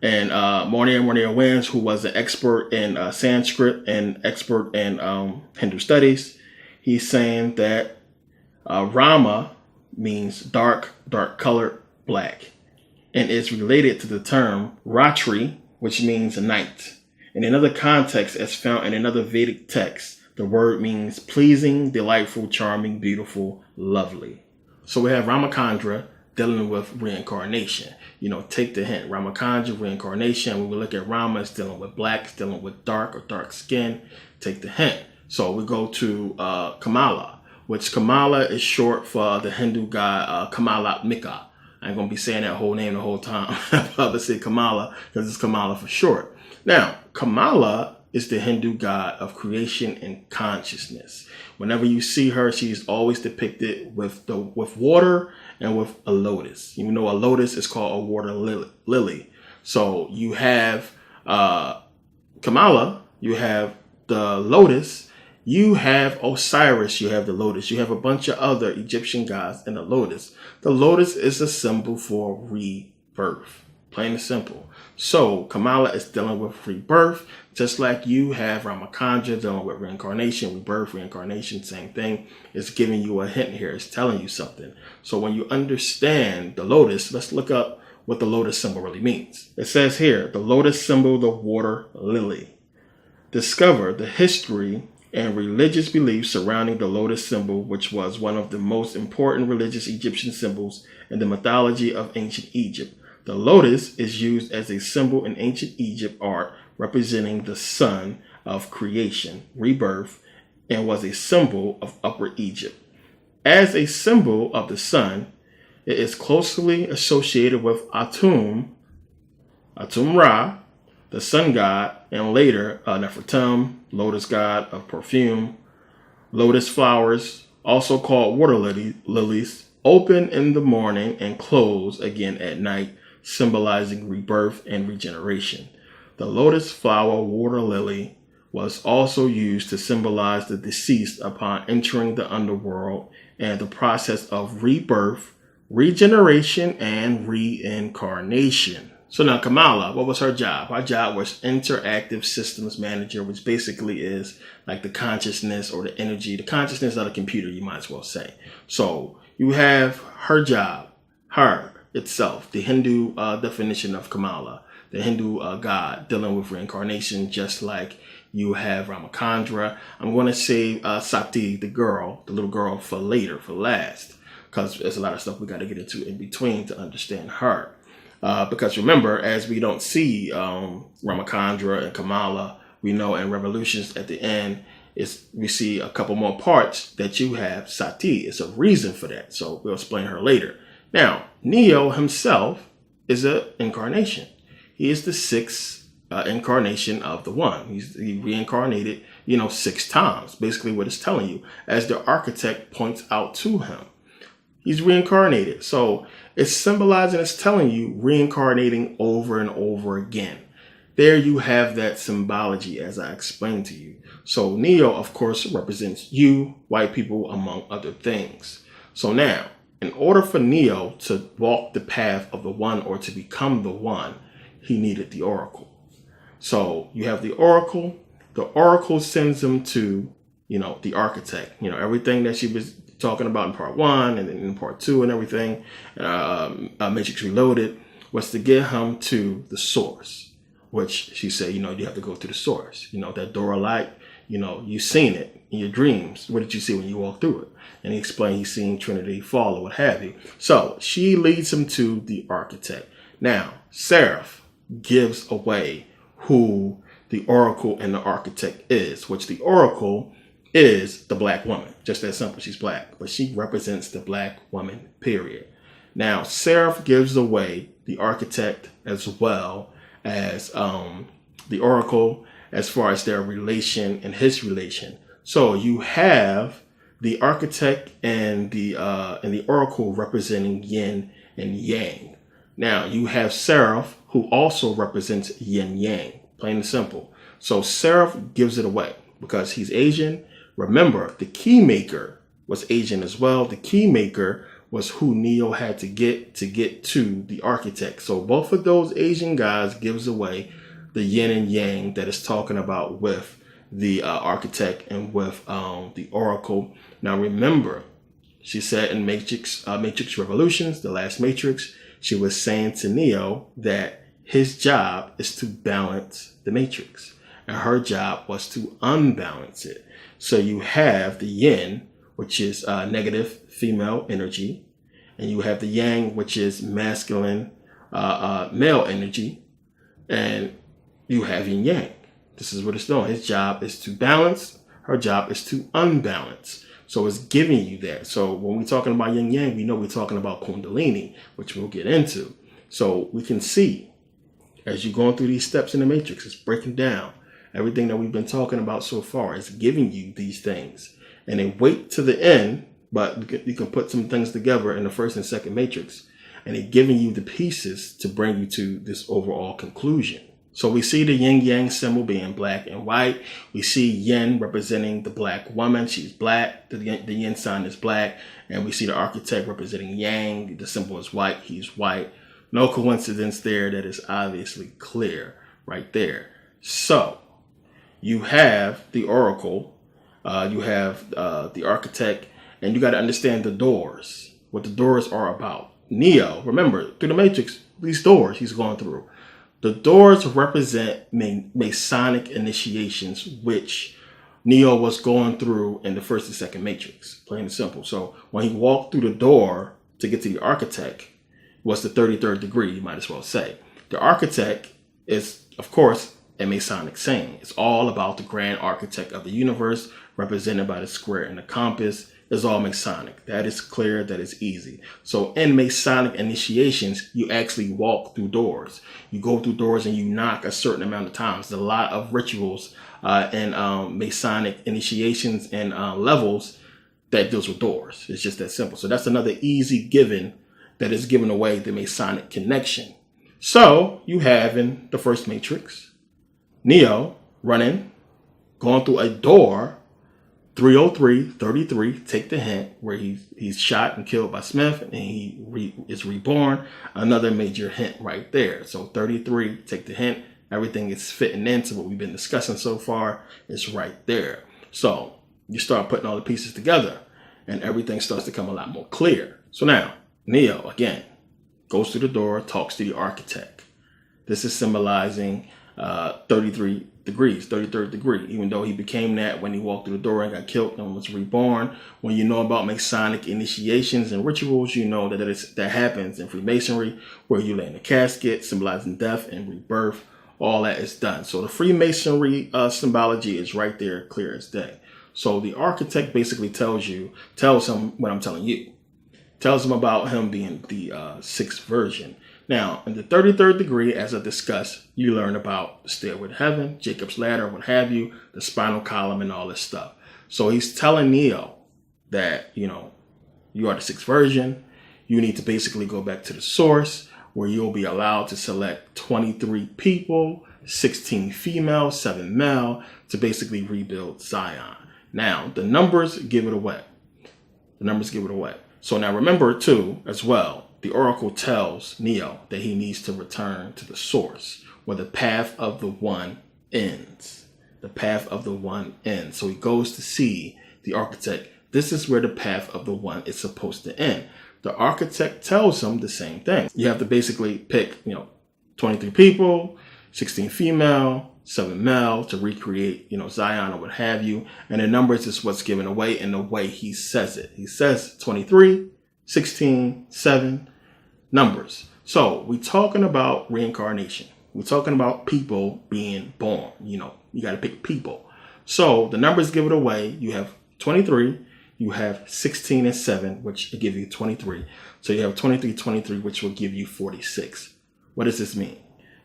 and Monir Williams, who was an expert in Sanskrit and expert in Hindu studies, he's saying that Rama means dark colored black, and is related to the term Ratri, which means night. In another context, as found in another Vedic text, the word means pleasing, delightful, charming, beautiful, lovely. So we have Ramachandra dealing with reincarnation. You know, take the hint. Ramachandra, reincarnation. When we look at Rama, it's dealing with black, it's dealing with dark or dark skin. Take the hint. So we go to Kamala, which Kamala is short for the Hindu god Kamalatmika. I ain't going to be saying that whole name the whole time. I'll probably say Kamala because it's Kamala for short. Now, Kamala is the Hindu god of creation and consciousness. Whenever you see her, she's always depicted with water and with a lotus. Even though a lotus is called a water lily. So you have Kamala, you have the lotus, you have Osiris, you have the lotus, you have a bunch of other Egyptian gods in the lotus. The lotus is a symbol for rebirth, plain and simple. So Kamala is dealing with rebirth, just like you have Ramachandra dealing with reincarnation, rebirth, reincarnation, same thing. It's giving you a hint here, it's telling you something. So when you understand the lotus, let's look up what the lotus symbol really means. It says here, the lotus symbol, the water lily. Discover the history and religious beliefs surrounding the lotus symbol, which was one of the most important religious Egyptian symbols in the mythology of ancient Egypt. The lotus is used as a symbol in ancient Egypt art, representing the sun of creation, rebirth, and was a symbol of Upper Egypt. As a symbol of the sun, it is closely associated with Atum Ra, the sun god, and later Nefertum, lotus god of perfume. Lotus flowers, also called water lilies, open in the morning and close again at night, symbolizing rebirth and regeneration. The lotus flower water lily was also used to symbolize the deceased upon entering the underworld and the process of rebirth, regeneration, and reincarnation. So now Kamala, what was her job? Her job was interactive systems manager, which basically is like the consciousness or the energy, the consciousness of the computer, you might as well say. So you have her job, her itself, the Hindu definition of Kamala, the Hindu god dealing with reincarnation, just like you have Ramachandra. I'm going to save Sati, the little girl, for later, for last, because there's a lot of stuff we got to get into in between to understand her. Because remember, as we don't see Ramachandra and Kamala, we know in Revolutions at the end, we see a couple more parts that you have Sati. It's a reason for that. So we'll explain her later. Now, Neo himself is an incarnation. He is the sixth incarnation of the One. He reincarnated, 6 times. Basically what it's telling you, as the architect points out to him. He's reincarnated. So it's symbolizing, it's telling you reincarnating over and over again. There you have that symbology as I explained to you. So Neo, of course, represents you, white people, among other things. So now, in order for Neo to walk the path of the One or to become the One, he needed the Oracle. So you have the Oracle. The Oracle sends him to, the architect. Everything that she was talking about in part 1 and in part 2 and everything, Matrix Reloaded, was to get him to the source, which she said, you have to go to the source. That door of light, you've seen it in your dreams. What did you see when you walked through it? And he explained he's seen Trinity fall or what have you. So she leads him to the architect. Now, Seraph gives away who the Oracle and the architect is, which the Oracle is the black woman. Just that simple. She's black, but she represents the black woman, period. Now, Seraph gives away the architect as well as the Oracle as far as their relation and his relation. So you have the architect and the Oracle representing yin and yang. Now you have Seraph, who also represents yin yang, plain and simple. So Seraph gives it away because he's Asian. Remember, the key maker was Asian as well. The key maker was who Neo had to get to the architect. So both of those Asian guys gives away the yin and yang that is talking about with the architect and with the Oracle. Now remember, she said in Matrix Revolutions, the last Matrix, she was saying to Neo that his job is to balance the Matrix, and her job was to unbalance it. So you have the yin, which is negative female energy, and you have the yang, which is masculine male energy, and you have yin yang. This is what it's doing. His job is to balance. Her job is to unbalance. So it's giving you that. So when we're talking about yin yang, we know we're talking about Kundalini, which we'll get into. So we can see as you're going through these steps in the Matrix, it's breaking down everything that we've been talking about so far. It's giving you these things. And then wait to the end, but you can put some things together in the first and second Matrix, and it's giving you the pieces to bring you to this overall conclusion. So we see the yin yang symbol being black and white. We see yin representing the black woman. She's black. The yin sign is black. And we see the architect representing yang. The symbol is white. He's white. No coincidence there. That is obviously clear right there. So you have the Oracle. You have the architect. And you got to understand the doors. What the doors are about. Neo, remember, through the Matrix, these doors he's going through. The doors represent Masonic initiations, which Neo was going through in the first and second Matrix, plain and simple. So when he walked through the door to get to the architect, was the 33rd degree, you might as well say. The architect is, of course, a Masonic saying. It's all about the grand architect of the universe, represented by the square and the compass. Is all Masonic. That is clear. That is easy. So in Masonic initiations, you actually walk through doors. You go through doors and you knock a certain amount of times. There's a lot of rituals and Masonic initiations and levels that deals with doors. It's just that simple. So that's another easy given that is giving away the Masonic connection. So you have in the first Matrix, Neo running, going through a door 303:33, take the hint, where he's shot and killed by Smith, and he is reborn. Another major hint right there. So 33, take the hint. Everything is fitting into what we've been discussing so far. Is right there. So you start putting all the pieces together, and everything starts to come a lot more clear. So now Neo again goes through the door, talks to the architect. This is symbolizing 33 degrees, 33rd degree, even though he became that when he walked through the door and got killed and was reborn. When you know about Masonic initiations and rituals, you know that happens in Freemasonry, where you lay in a casket, symbolizing death and rebirth. All that is done. So the Freemasonry symbology is right there, clear as day. So the architect basically tells him what I'm telling you. Tells him about him being the sixth version. Now, in the 33rd degree, as I discussed, you learn about the stairway to heaven, Jacob's ladder, what have you, the spinal column, and all this stuff. So he's telling Neo that, you are the sixth version. You need to basically go back to the source, where you'll be allowed to select 23 people, 16 female, 7 male, to basically rebuild Zion. Now, the numbers give it away. So now remember, too, as well, the oracle tells Neo that he needs to return to the source, where the path of the one ends. So he goes to see the architect. This is where the path of the one is supposed to end. The architect tells him the same thing. You have to basically pick, 23 people, 16 female, 7 male to recreate, Zion or what have you. And the numbers is what's given away in the way he says it. He says 23, 16, 7 numbers. So we're talking about reincarnation. We're talking about people being born. You got to pick people. So the numbers give it away. You have 23. You have 16 and 7, which will give you 23. So you have 23, 23, which will give you 46. What does this mean?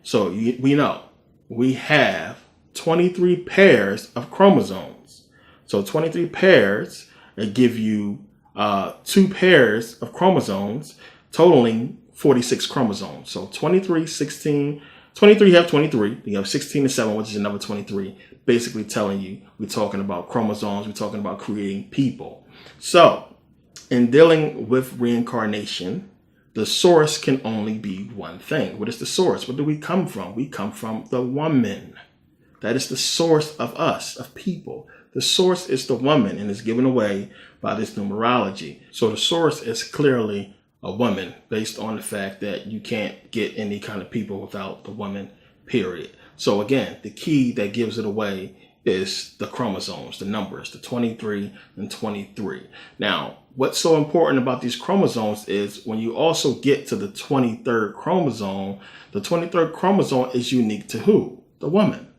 So we know we have 23 pairs of chromosomes. So 23 pairs give you 2 pairs of chromosomes, totaling 46 chromosomes. So 23, 16, 23, you have 23. You have 16 and 7, which is another 23. Basically telling you we're talking about chromosomes. We're talking about creating people. So in dealing with reincarnation, the source can only be one thing. What is the source? Where do we come from? We come from the woman. That is the source of us, of people. The source is the woman, and is given away by this numerology. So the source is clearly a woman, based on the fact that you can't get any kind of people without the woman, period. So again, the key that gives it away is the chromosomes, the numbers, the 23 and 23. Now, what's so important about these chromosomes is when you also get to the 23rd chromosome, the 23rd chromosome is unique to who? The woman.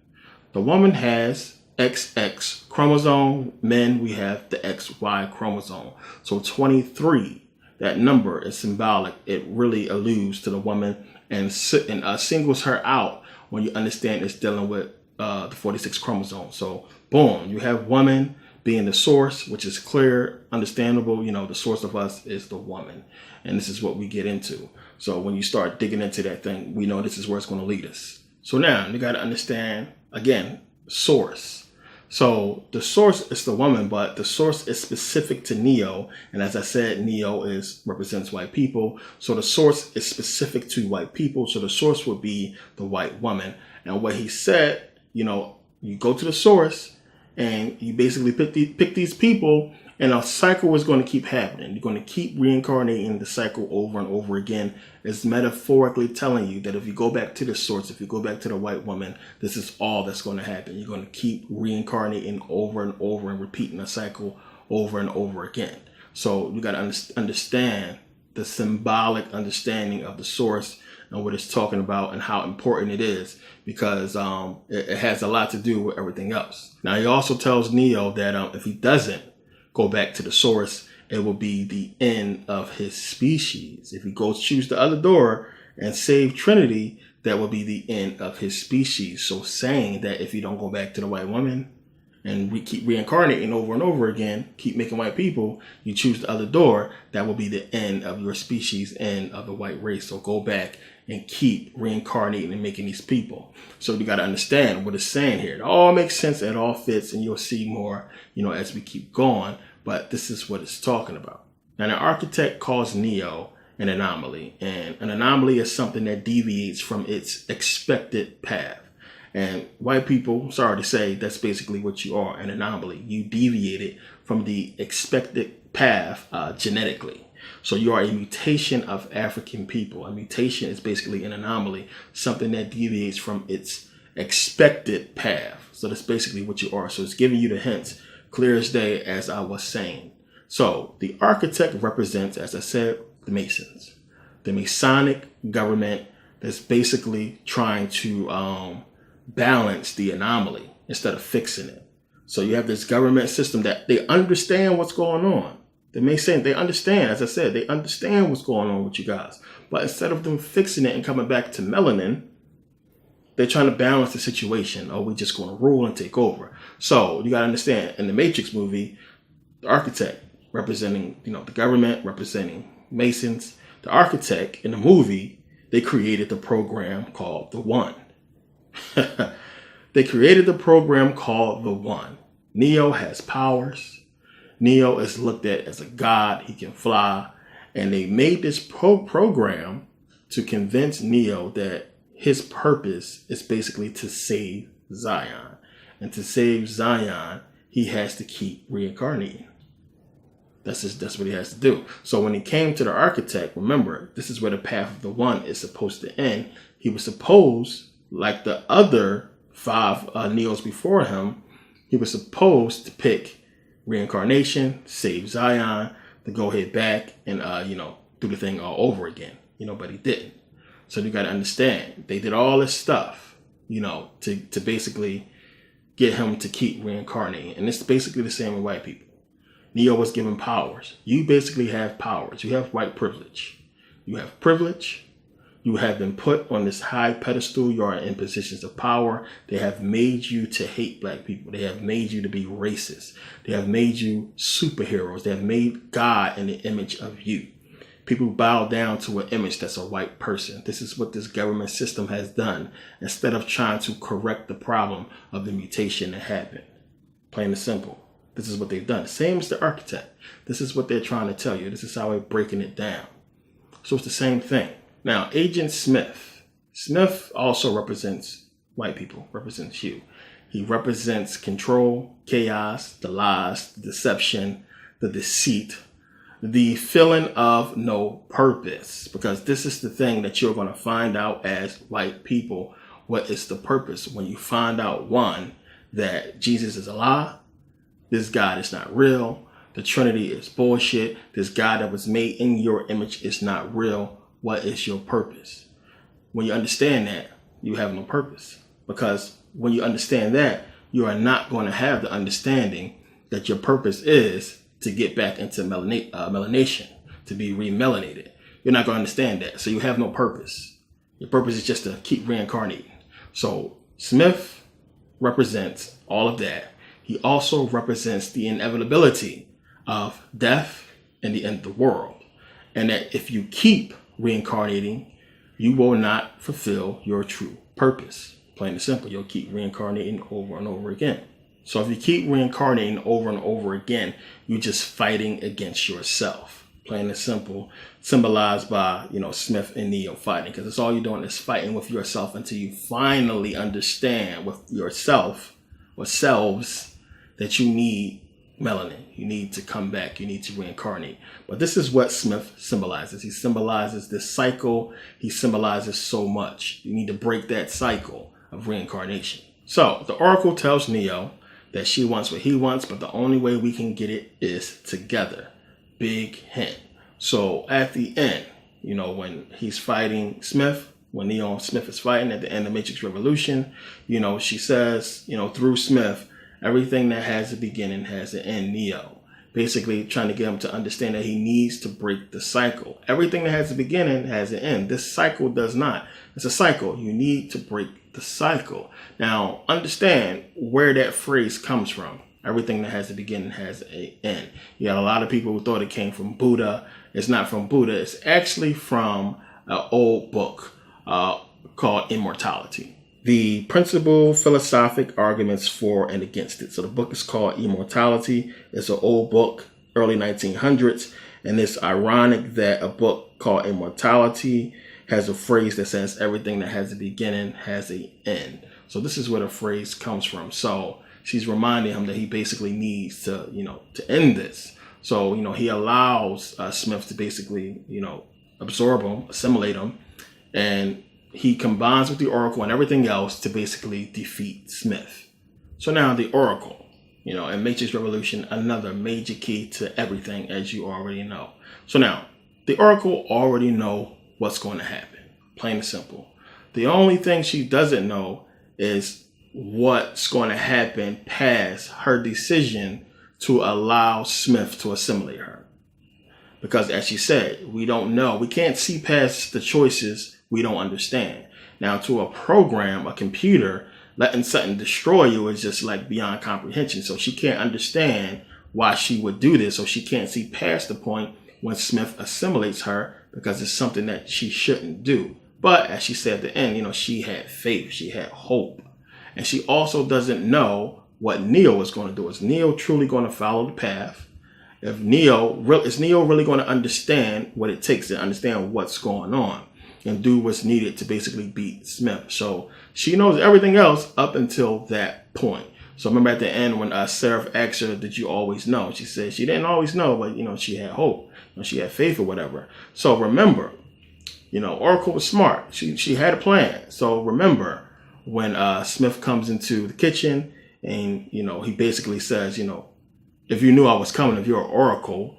The woman has XX chromosome. Men, we have the XY chromosome. So 23, that number is symbolic. It really alludes to the woman and singles her out when you understand it's dealing with the 46 chromosome. So boom, you have woman being the source, which is clear, understandable. The source of us is the woman. And this is what we get into. So when you start digging into that thing, we know this is where it's going to lead us. So now you got to understand, again, source. So the source is the woman, but the source is specific to Neo. And as I said, Neo represents white people. So the source is specific to white people. So the source would be the white woman. And what he said, you go to the source and you basically pick these people, and a cycle is going to keep happening. You're going to keep reincarnating the cycle over and over again. It's metaphorically telling you that if you go back to the source, if you go back to the white woman, this is all that's going to happen. You're going to keep reincarnating over and over and repeating the cycle over and over again. So you got to understand the symbolic understanding of the source and what it's talking about and how important it is, because it has a lot to do with everything else. Now, he also tells Neo that if he doesn't go back to the source, it will be the end of his species. If he goes choose the other door and save Trinity, that will be the end of his species. So saying that if you don't go back to the white woman and we keep reincarnating over and over again, keep making white people, you choose the other door, that will be the end of your species, end of the white race. So go back and keep reincarnating and making these people. So you got to understand what it's saying here. It all makes sense. It all fits, and you'll see more, as we keep going. But this is what it's talking about. Now, the architect calls Neo an anomaly, and an anomaly is something that deviates from its expected path. And white people, sorry to say, that's basically what you are, an anomaly. You deviated from the expected path genetically. So you are a mutation of African people. A mutation is basically an anomaly, something that deviates from its expected path. So that's basically what you are. So it's giving you the hints, clear as day, as I was saying. So the architect represents, as I said, the Masons, the Masonic government that's basically trying to balance the anomaly instead of fixing it. So you have this government system that they understand what's going on. The Masons, they understand, as I said, they understand what's going on with you guys. But instead of them fixing it and coming back to melanin, they're trying to balance the situation. Oh, we're just going to rule and take over. So you got to understand, in the Matrix movie, the architect representing, the government, representing Masons, the architect in the movie, they created the program called the One. They created the program called the One. Neo has powers. Neo is looked at as a god. He can fly. And they made this program to convince Neo that his purpose is basically to save Zion. And to save Zion, he has to keep reincarnating. That's what he has to do. So when he came to the architect, remember, this is where the path of the One is supposed to end. He was supposed, like the other 5 Neos before him, he was supposed to pick reincarnation, save Zion, to go ahead back and, do the thing all over again, but he didn't. So you got to understand, they did all this stuff, to basically get him to keep reincarnating. And it's basically the same with white people. Neo was given powers. You basically have powers. You have white privilege. You have privilege. You have been put on this high pedestal. You are in positions of power. They have made you to hate black people. They have made you to be racist. They have made you superheroes. They have made God in the image of you. People bow down to an image that's a white person. This is what this government system has done instead of trying to correct the problem of the mutation that happened. Plain and simple. This is what they've done. Same as the architect. This is what they're trying to tell you. This is how they're breaking it down. So it's the same thing. Now, Agent Smith. Smith also represents white people, represents you. He represents control, chaos, the lies, the deception, the deceit, the feeling of no purpose. Because this is the thing that you're going to find out as white people. What is the purpose? When you find out, one, that Jesus is a lie. This God is not real. The Trinity is bullshit. This God that was made in your image is not real. What is your purpose? When you understand that, you have no purpose. Because when you understand that, you are not going to have the understanding that your purpose is to get back into melanation, to be remelanated. You're not going to understand that. So you have no purpose. Your purpose is just to keep reincarnating. So Smith represents all of that. He also represents the inevitability of death and the end of the world. And that if you keep reincarnating, you will not fulfill your true purpose. Plain and simple, you'll keep reincarnating over and over again. So if you keep reincarnating over and over again, you're just fighting against yourself. Plain and simple, symbolized by, Smith and Neo fighting. Because it's all you're doing is fighting with yourself until you finally understand with yourself or selves that you need melanin. You need to come back. You need to reincarnate. But this is what Smith symbolizes. He symbolizes this cycle. He symbolizes so much. You need to break that cycle of reincarnation. So the Oracle tells Neo that she wants what he wants, but the only way we can get it is together. Big hint. So at the end, when he's fighting Smith, when Neo and Smith is fighting at the end of Matrix Revolution, she says, through Smith, everything that has a beginning has an end. Neo basically trying to get him to understand that he needs to break the cycle. Everything that has a beginning has an end. This cycle does not. It's a cycle. You need to break the cycle. Now, understand where that phrase comes from. Everything that has a beginning has an end. You got a lot of people who thought it came from Buddha. It's not from Buddha. It's actually from an old book called Immortality. The principal philosophic arguments for and against it. So the book is called Immortality. It's an old book, early 1900s. And it's ironic that a book called Immortality has a phrase that says everything that has a beginning has an end. So this is where the phrase comes from. So she's reminding him that he basically needs to, to end this. So, he allows Smith to basically, absorb him, assimilate him, and he combines with the Oracle and everything else to basically defeat Smith. So now the Oracle, in Matrix Revolution, another major key to everything, as you already know. So now the Oracle already know what's going to happen, plain and simple. The only thing she doesn't know is what's going to happen past her decision to allow Smith to assimilate her. Because as she said, we don't know. We can't see past the choices we don't understand. Now, to a program, a computer, letting something destroy you is just like beyond comprehension. So she can't understand why she would do this. So she can't see past the point when Smith assimilates her because it's something that she shouldn't do. But as she said at the end, she had faith, she had hope. And she also doesn't know what Neo is going to do. Is Neo truly going to follow the path? Is Neo really going to understand what it takes to understand what's going on and do what's needed to basically beat Smith? So she knows everything else up until that point. So remember at the end when Seraph asked her, did you always know? She said she didn't always know, but she had hope. She had faith or whatever. So remember, Oracle was smart. She had a plan. So remember when Smith comes into the kitchen and, he basically says, if you knew I was coming, if you're an Oracle,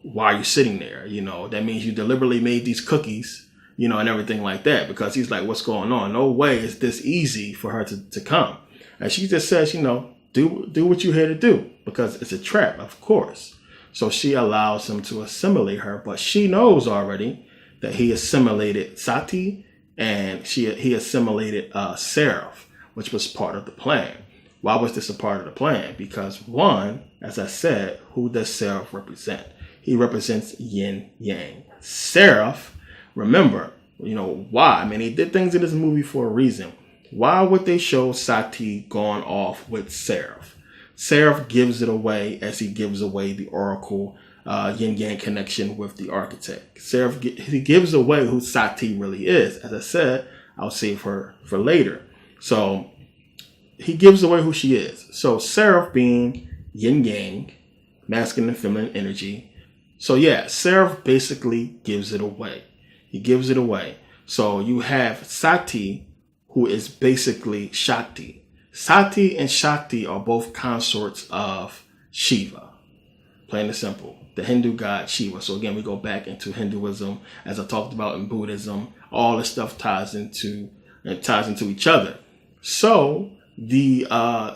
why are you sitting there? That means you deliberately made these cookies, and everything like that, because he's like, what's going on? No way is this easy for her to come. And she just says, do what you're here to do, because it's a trap, of course. So she allows him to assimilate her, but she knows already that he assimilated Sati and he assimilated Seraph, which was part of the plan. Why was this a part of the plan? Because one, as I said, who does Seraph represent? He represents yin yang. Seraph, remember, why? I mean, he did things in this movie for a reason. Why would they show Sati going off with Seraph? Seraph gives it away as he gives away the Oracle yin-yang connection with the architect. Seraph, he gives away who Sati really is. As I said, I'll save her for later. So he gives away who she is. So Seraph being yin-yang, masculine and feminine energy. So yeah, Seraph basically gives it away. He gives it away. So you have Sati, who is basically Shakti. Sati and Shakti are both consorts of Shiva. Plain and simple. The Hindu god Shiva. So again, we go back into Hinduism, as I talked about in Buddhism. All this stuff ties into each other. So the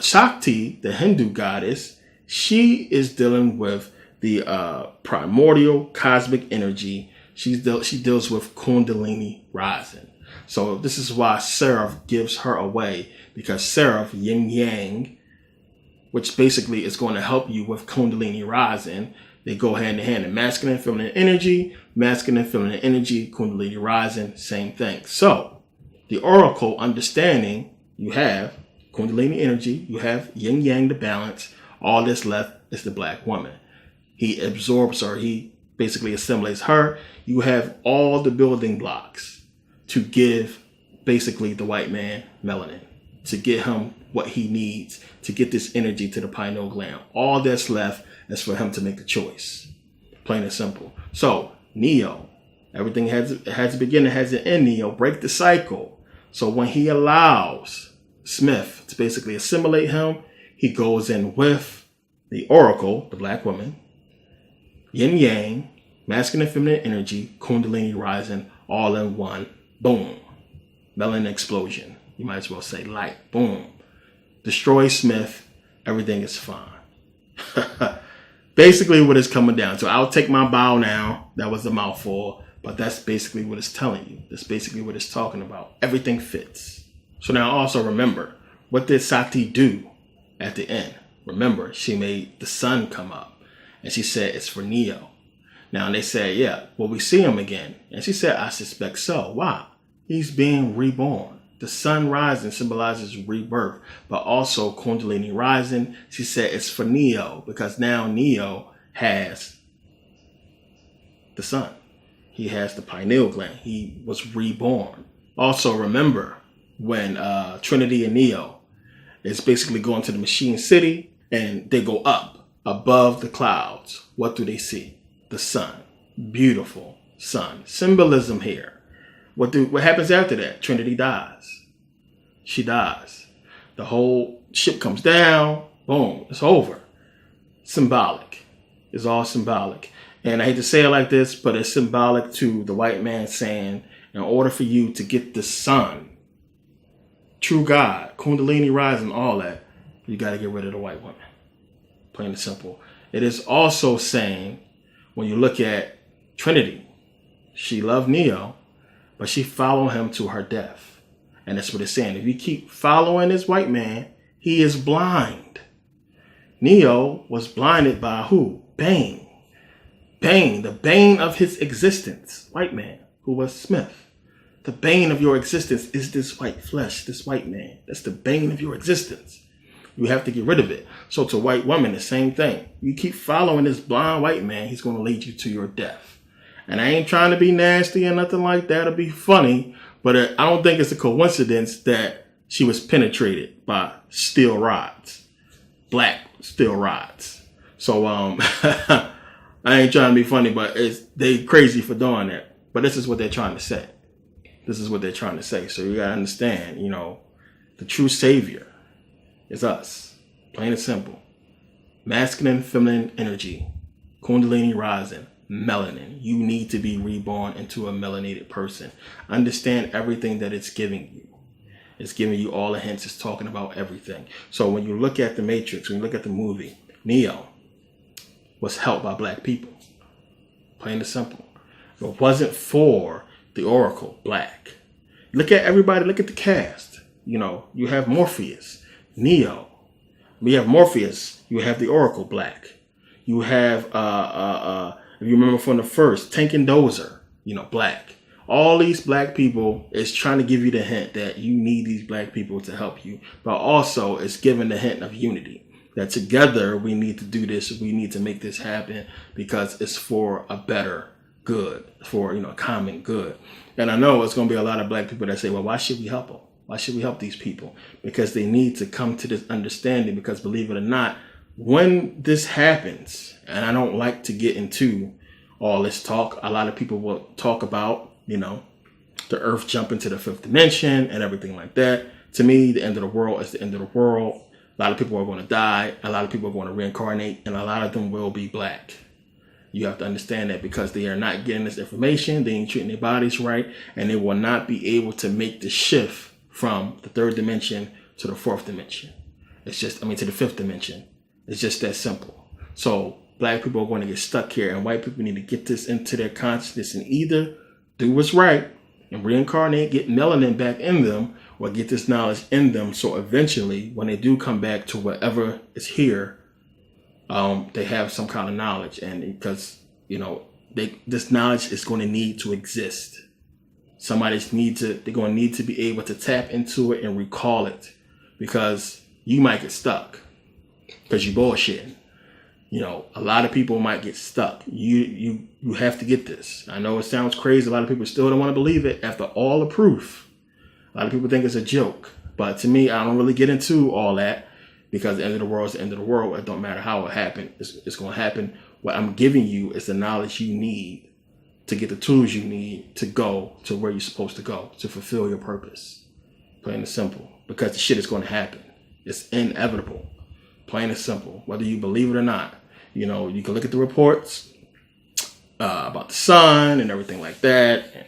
Shakti, the Hindu goddess, she is dealing with the primordial cosmic energy. She deals with Kundalini rising. So this is why Seraph gives her away, because Seraph, yin yang, which basically is going to help you with Kundalini rising. They go hand in hand. The masculine and feminine energy, Kundalini rising, same thing. So the Oracle understanding, you have Kundalini energy, you have yin yang, the balance. All that's left is the black woman. He absorbs her. He basically assimilates her. You have all the building blocks to give basically the white man melanin, to get him what he needs to get this energy to the pineal gland. All that's left is for him to make a choice. Plain and simple. So Neo, everything has a beginning, has an end. Neo, break the cycle. So when he allows Smith to basically assimilate him, he goes in with the Oracle, the black woman, yin yang, masculine and feminine energy, Kundalini rising, all in one. Boom. Melanin explosion. You might as well say light. Boom. Destroy Smith. Everything is fine. Basically what it's coming down to. I'll take my bow now. That was a mouthful. But that's basically what it's telling you. That's basically what it's talking about. Everything fits. So now also remember, what did Sati do at the end? Remember, she made the sun come up. And she said, it's for Neo. Now they said, yeah, will we see him again? And she said, I suspect so. Why? He's being reborn. The sun rising symbolizes rebirth, but also Kundalini rising. She said it's for Neo because now Neo has the sun. He has the pineal gland. He was reborn. Also remember when Trinity and Neo is basically going to the machine city and they go up above the clouds. What do they see? The sun. Beautiful sun. Symbolism here. What happens after that? Trinity dies. She dies. The whole ship comes down. Boom. It's over. Symbolic. It's all symbolic. And I hate to say it like this, but it's symbolic to the white man saying, in order for you to get the sun, true God, Kundalini rising, all that, you got to get rid of the white woman. Plain and simple. It is also saying, when you look at Trinity, she loved Neo, but she followed him to her death. And that's what it's saying. If you keep following this white man, he is blind. Neo was blinded by who? Bane. Bane, the bane of his existence. White man, who was Smith. The bane of your existence is this white flesh, this white man. That's the bane of your existence. You have to get rid of it. So to white woman, the same thing. You keep following this blind white man, he's going to lead you to your death. And I ain't trying to be nasty or nothing like that or be funny, but I don't think it's a coincidence that she was penetrated by steel rods, black steel rods. So I ain't trying to be funny, but they crazy for doing that. But this is what they're trying to say. This is what they're trying to say. So you got to understand, the true savior is us. Plain and simple. Masculine, feminine energy. Kundalini rising. Melanin. You need to be reborn into a melanated person. Understand everything that it's giving you. It's giving you all the hints. It's talking about everything. So when you look at the Matrix, when you look at the movie, Neo was helped by black people. Plain and simple. If it wasn't for the Oracle, black. Look at everybody. Look at the cast. You have Morpheus, Neo. We have Morpheus. You have the Oracle, black. You have, if you remember from the first, Tank and Dozer, black. All these black people is trying to give you the hint that you need these black people to help you. But also it's giving the hint of unity. That together we need to do this. We need to make this happen because it's for a better good, for a common good. And I know it's going to be a lot of black people that say, well, why should we help them? Why should we help these people? Because they need to come to this understanding. Because believe it or not, when this happens, and I don't like to get into all this talk, a lot of people will talk about, the earth jumping to the fifth dimension and everything like that. To me, the end of the world is the end of the world. A lot of people are going to die. A lot of people are going to reincarnate, and a lot of them will be black. You have to understand that because they are not getting this information. They ain't treating their bodies right, and they will not be able to make the shift from the third dimension to the fourth dimension. To the fifth dimension. It's just that simple. So black people are going to get stuck here, and white people need to get this into their consciousness and either do what's right and reincarnate, get melanin back in them, or get this knowledge in them. So eventually, when they do come back to whatever is here, they have some kind of knowledge. And because, this knowledge is going to need to exist. They're going to need to be able to tap into it and recall it, because you might get stuck because you're bullshitting. A lot of people might get stuck. You have to get this. I know it sounds crazy. A lot of people still don't want to believe it after all the proof. A lot of people think it's a joke. But to me, I don't really get into all that because the end of the world is the end of the world. It don't matter how it happened. It's going to happen. What I'm giving you is the knowledge you need to get the tools you need to go to where you're supposed to go to fulfill your purpose. Plain and simple. Because the shit is going to happen. It's inevitable. Plain and simple. Whether you believe it or not. You can look at the reports about the sun and everything like that. And,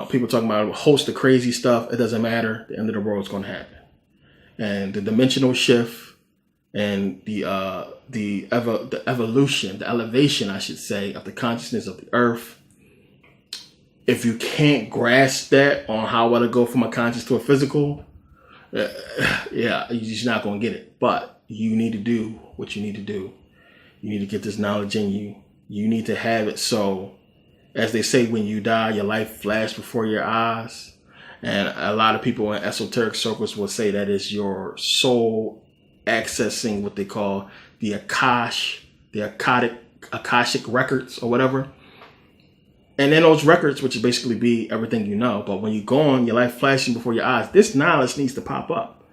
people talking about a host of crazy stuff. It doesn't matter. The end of the world is going to happen. And the dimensional shift and the evolution, the elevation, I should say, of the consciousness of the earth. If you can't grasp that on how to go from a conscious to a physical, Yeah, you're just not going to get it. But you need to do what you need to do. You need to get this knowledge in you. You need to have it so, as they say, when you die, your life flashes before your eyes. And a lot of people in esoteric circles will say that is your soul accessing what they call the Akashic records or whatever. And in those records, which is basically be everything you know, but when you go on, your life flashing before your eyes, this knowledge needs to pop up.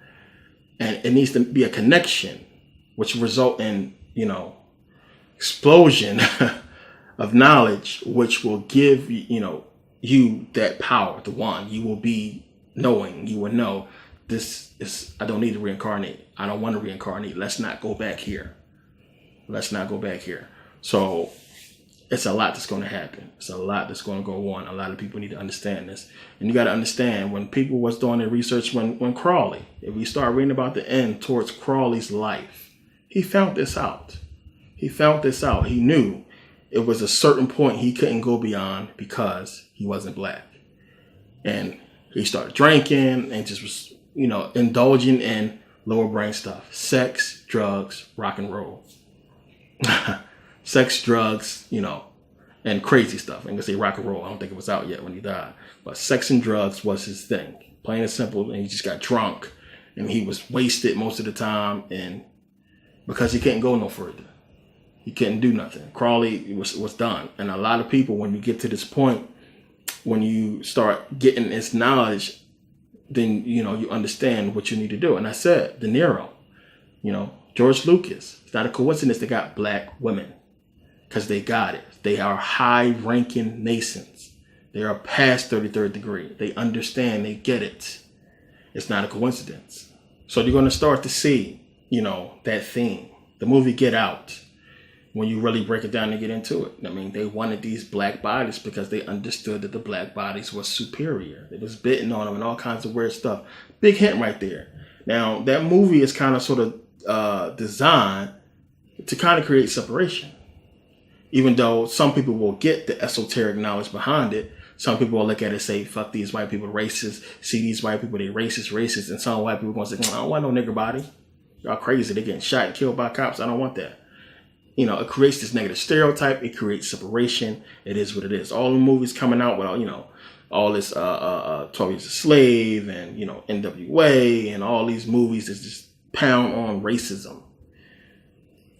And it needs to be a connection, which will result in, explosion of knowledge, which will give, you that power, the one. You will be knowing, you will know, I don't need to reincarnate. I don't want to reincarnate. Let's not go back here. So it's a lot that's going to happen. It's a lot that's going to go on. A lot of people need to understand this. And you got to understand, when people was doing their research, when Crowley, if we start reading about the end towards Crowley's life, he found this out. He knew it was a certain point he couldn't go beyond because he wasn't black. And he started drinking and just was, indulging in lower brain stuff. Sex, drugs, rock and roll. Sex, drugs, and crazy stuff. I'm going to say rock and roll. I don't think it was out yet when he died. But sex and drugs was his thing. Plain and simple. And he just got drunk. And he was wasted most of the time. And because he couldn't go no further. He couldn't do nothing. Crowley was done. And a lot of people, when you get to this point, when you start getting this knowledge, then, you understand what you need to do. And I said, De Niro, George Lucas, it's not a coincidence they got black women. Because they got it. They are high-ranking Masons. They are past 33rd degree. They understand. They get it. It's not a coincidence. So you're going to start to see, that theme. The movie Get Out. When you really break it down and get into it. I mean, they wanted these black bodies because they understood that the black bodies were superior. It was bitten on them and all kinds of weird stuff. Big hint right there. Now, that movie is kind of sort of designed to kind of create separation. Even though some people will get the esoteric knowledge behind it, some people will look at it and say, fuck these white people, racist. See these white people, they racist. And some white people are going to say, I don't want no nigger body. Y'all crazy. They're getting shot and killed by cops. I don't want that. It creates this negative stereotype. It creates separation. It is what it is. All the movies coming out with, all this 12 Years a Slave and, NWA and all these movies that just pound on racism.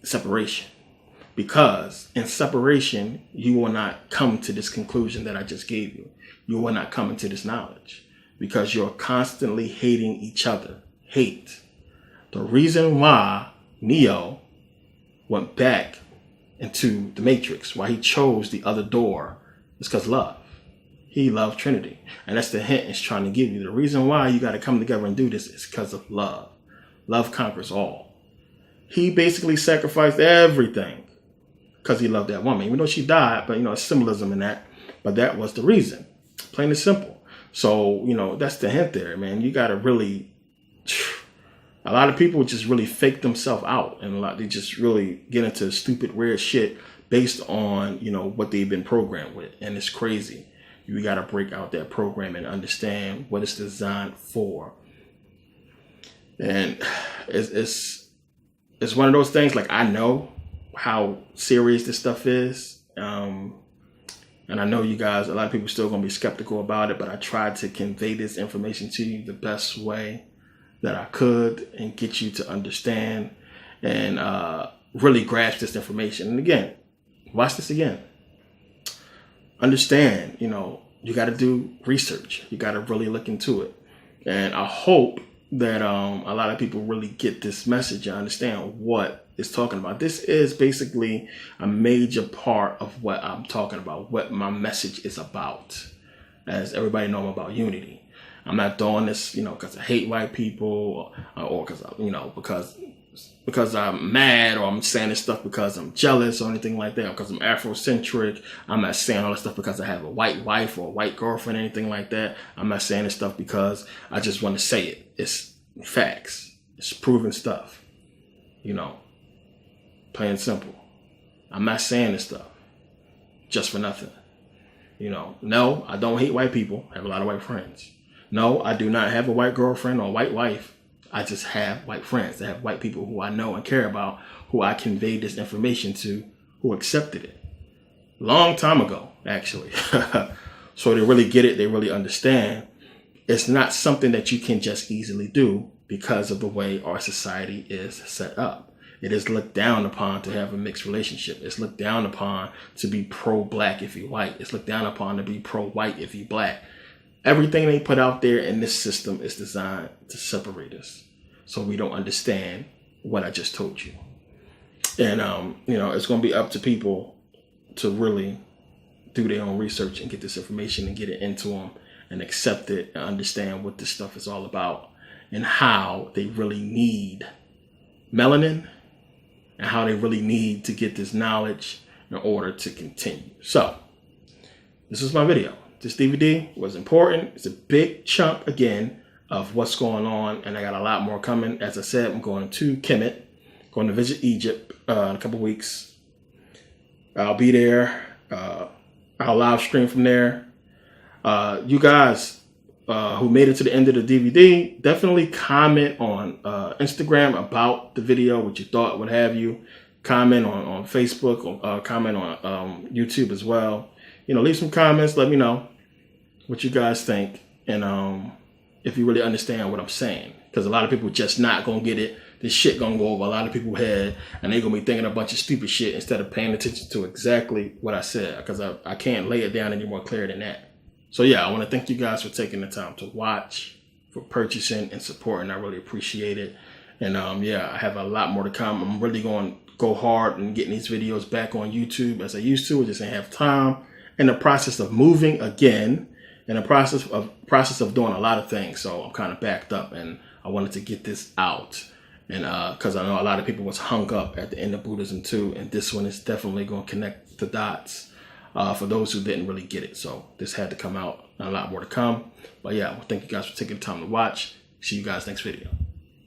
Separation. Because in separation, you will not come to this conclusion that I just gave you. You will not come into this knowledge because you're constantly hating each other. Hate. The reason why Neo went back into the Matrix, why he chose the other door, is because love. He loved Trinity. And that's the hint it's trying to give you. The reason why you got to come together and do this is because of love. Love conquers all. He basically sacrificed everything because he loved that woman, even though she died, but symbolism in that. But that was the reason. Plain and simple. So, that's the hint there, man. You got to really, a lot of people just really fake themselves out, and they just really get into stupid, weird shit based on, what they've been programmed with. And it's crazy. You got to break out that program and understand what it's designed for. And it's one of those things, like, I know how serious this stuff is. And I know you guys, a lot of people still going to be skeptical about it, but I tried to convey this information to you the best way that I could and get you to understand and really grasp this information. And again, watch this again. Understand, you got to do research. You got to really look into it. And I hope that a lot of people really get this message and understand what it's talking about. This is basically a major part of what I'm talking about, what my message is about. As everybody know, I'm about unity. I'm not doing this, because I hate white people or because because I'm mad, or I'm saying this stuff because I'm jealous or anything like that, or because I'm Afrocentric. I'm not saying all this stuff because I have a white wife or a white girlfriend or anything like that. I'm not saying this stuff because I just want to say it. It's facts. It's proven stuff. Plain and simple. I'm not saying this stuff just for nothing. No, I don't hate white people. I have a lot of white friends. No, I do not have a white girlfriend or a white wife. I just have white friends. I have white people who I know and care about, who I conveyed this information to, who accepted it. Long time ago, actually. So they really get it. They really understand. It's not something that you can just easily do because of the way our society is set up. It is looked down upon to have a mixed relationship. It's looked down upon to be pro-black if you're white. It's looked down upon to be pro-white if you're black. Everything they put out there in this system is designed to separate us, so we don't understand what I just told you. And, it's going to be up to people to really do their own research and get this information and get it into them and accept it and understand what this stuff is all about and how they really need melanin and how they really need to get this knowledge in order to continue. So this is my video. This DVD was important. It's a big chunk, again, of what's going on. And I got a lot more coming. As I said, I'm going to Kemet, going to visit Egypt in a couple weeks. I'll be there. I'll live stream from there. You guys who made it to the end of the DVD, definitely comment on Instagram about the video, what you thought, what have you. Comment on Facebook, comment on YouTube as well. Leave some comments. Let me know what you guys think, and if you really understand what I'm saying, because a lot of people just not gonna get it. This shit gonna go over a lot of people's head, and they gonna be thinking a bunch of stupid shit instead of paying attention to exactly what I said, because I can't lay it down any more clear than that. So yeah, I want to thank you guys for taking the time to watch, for purchasing and supporting. I really appreciate it. And I have a lot more to come. I'm really going to go hard and getting these videos back on YouTube as I used to. I just didn't have time. In the process of moving again, in the process of doing a lot of things. So I'm kind of backed up, and I wanted to get this out. And because I know a lot of people was hung up at the end of Buddhism too. And this one is definitely going to connect the dots for those who didn't really get it. So this had to come out, and a lot more to come. But yeah, well, thank you guys for taking the time to watch. See you guys next video.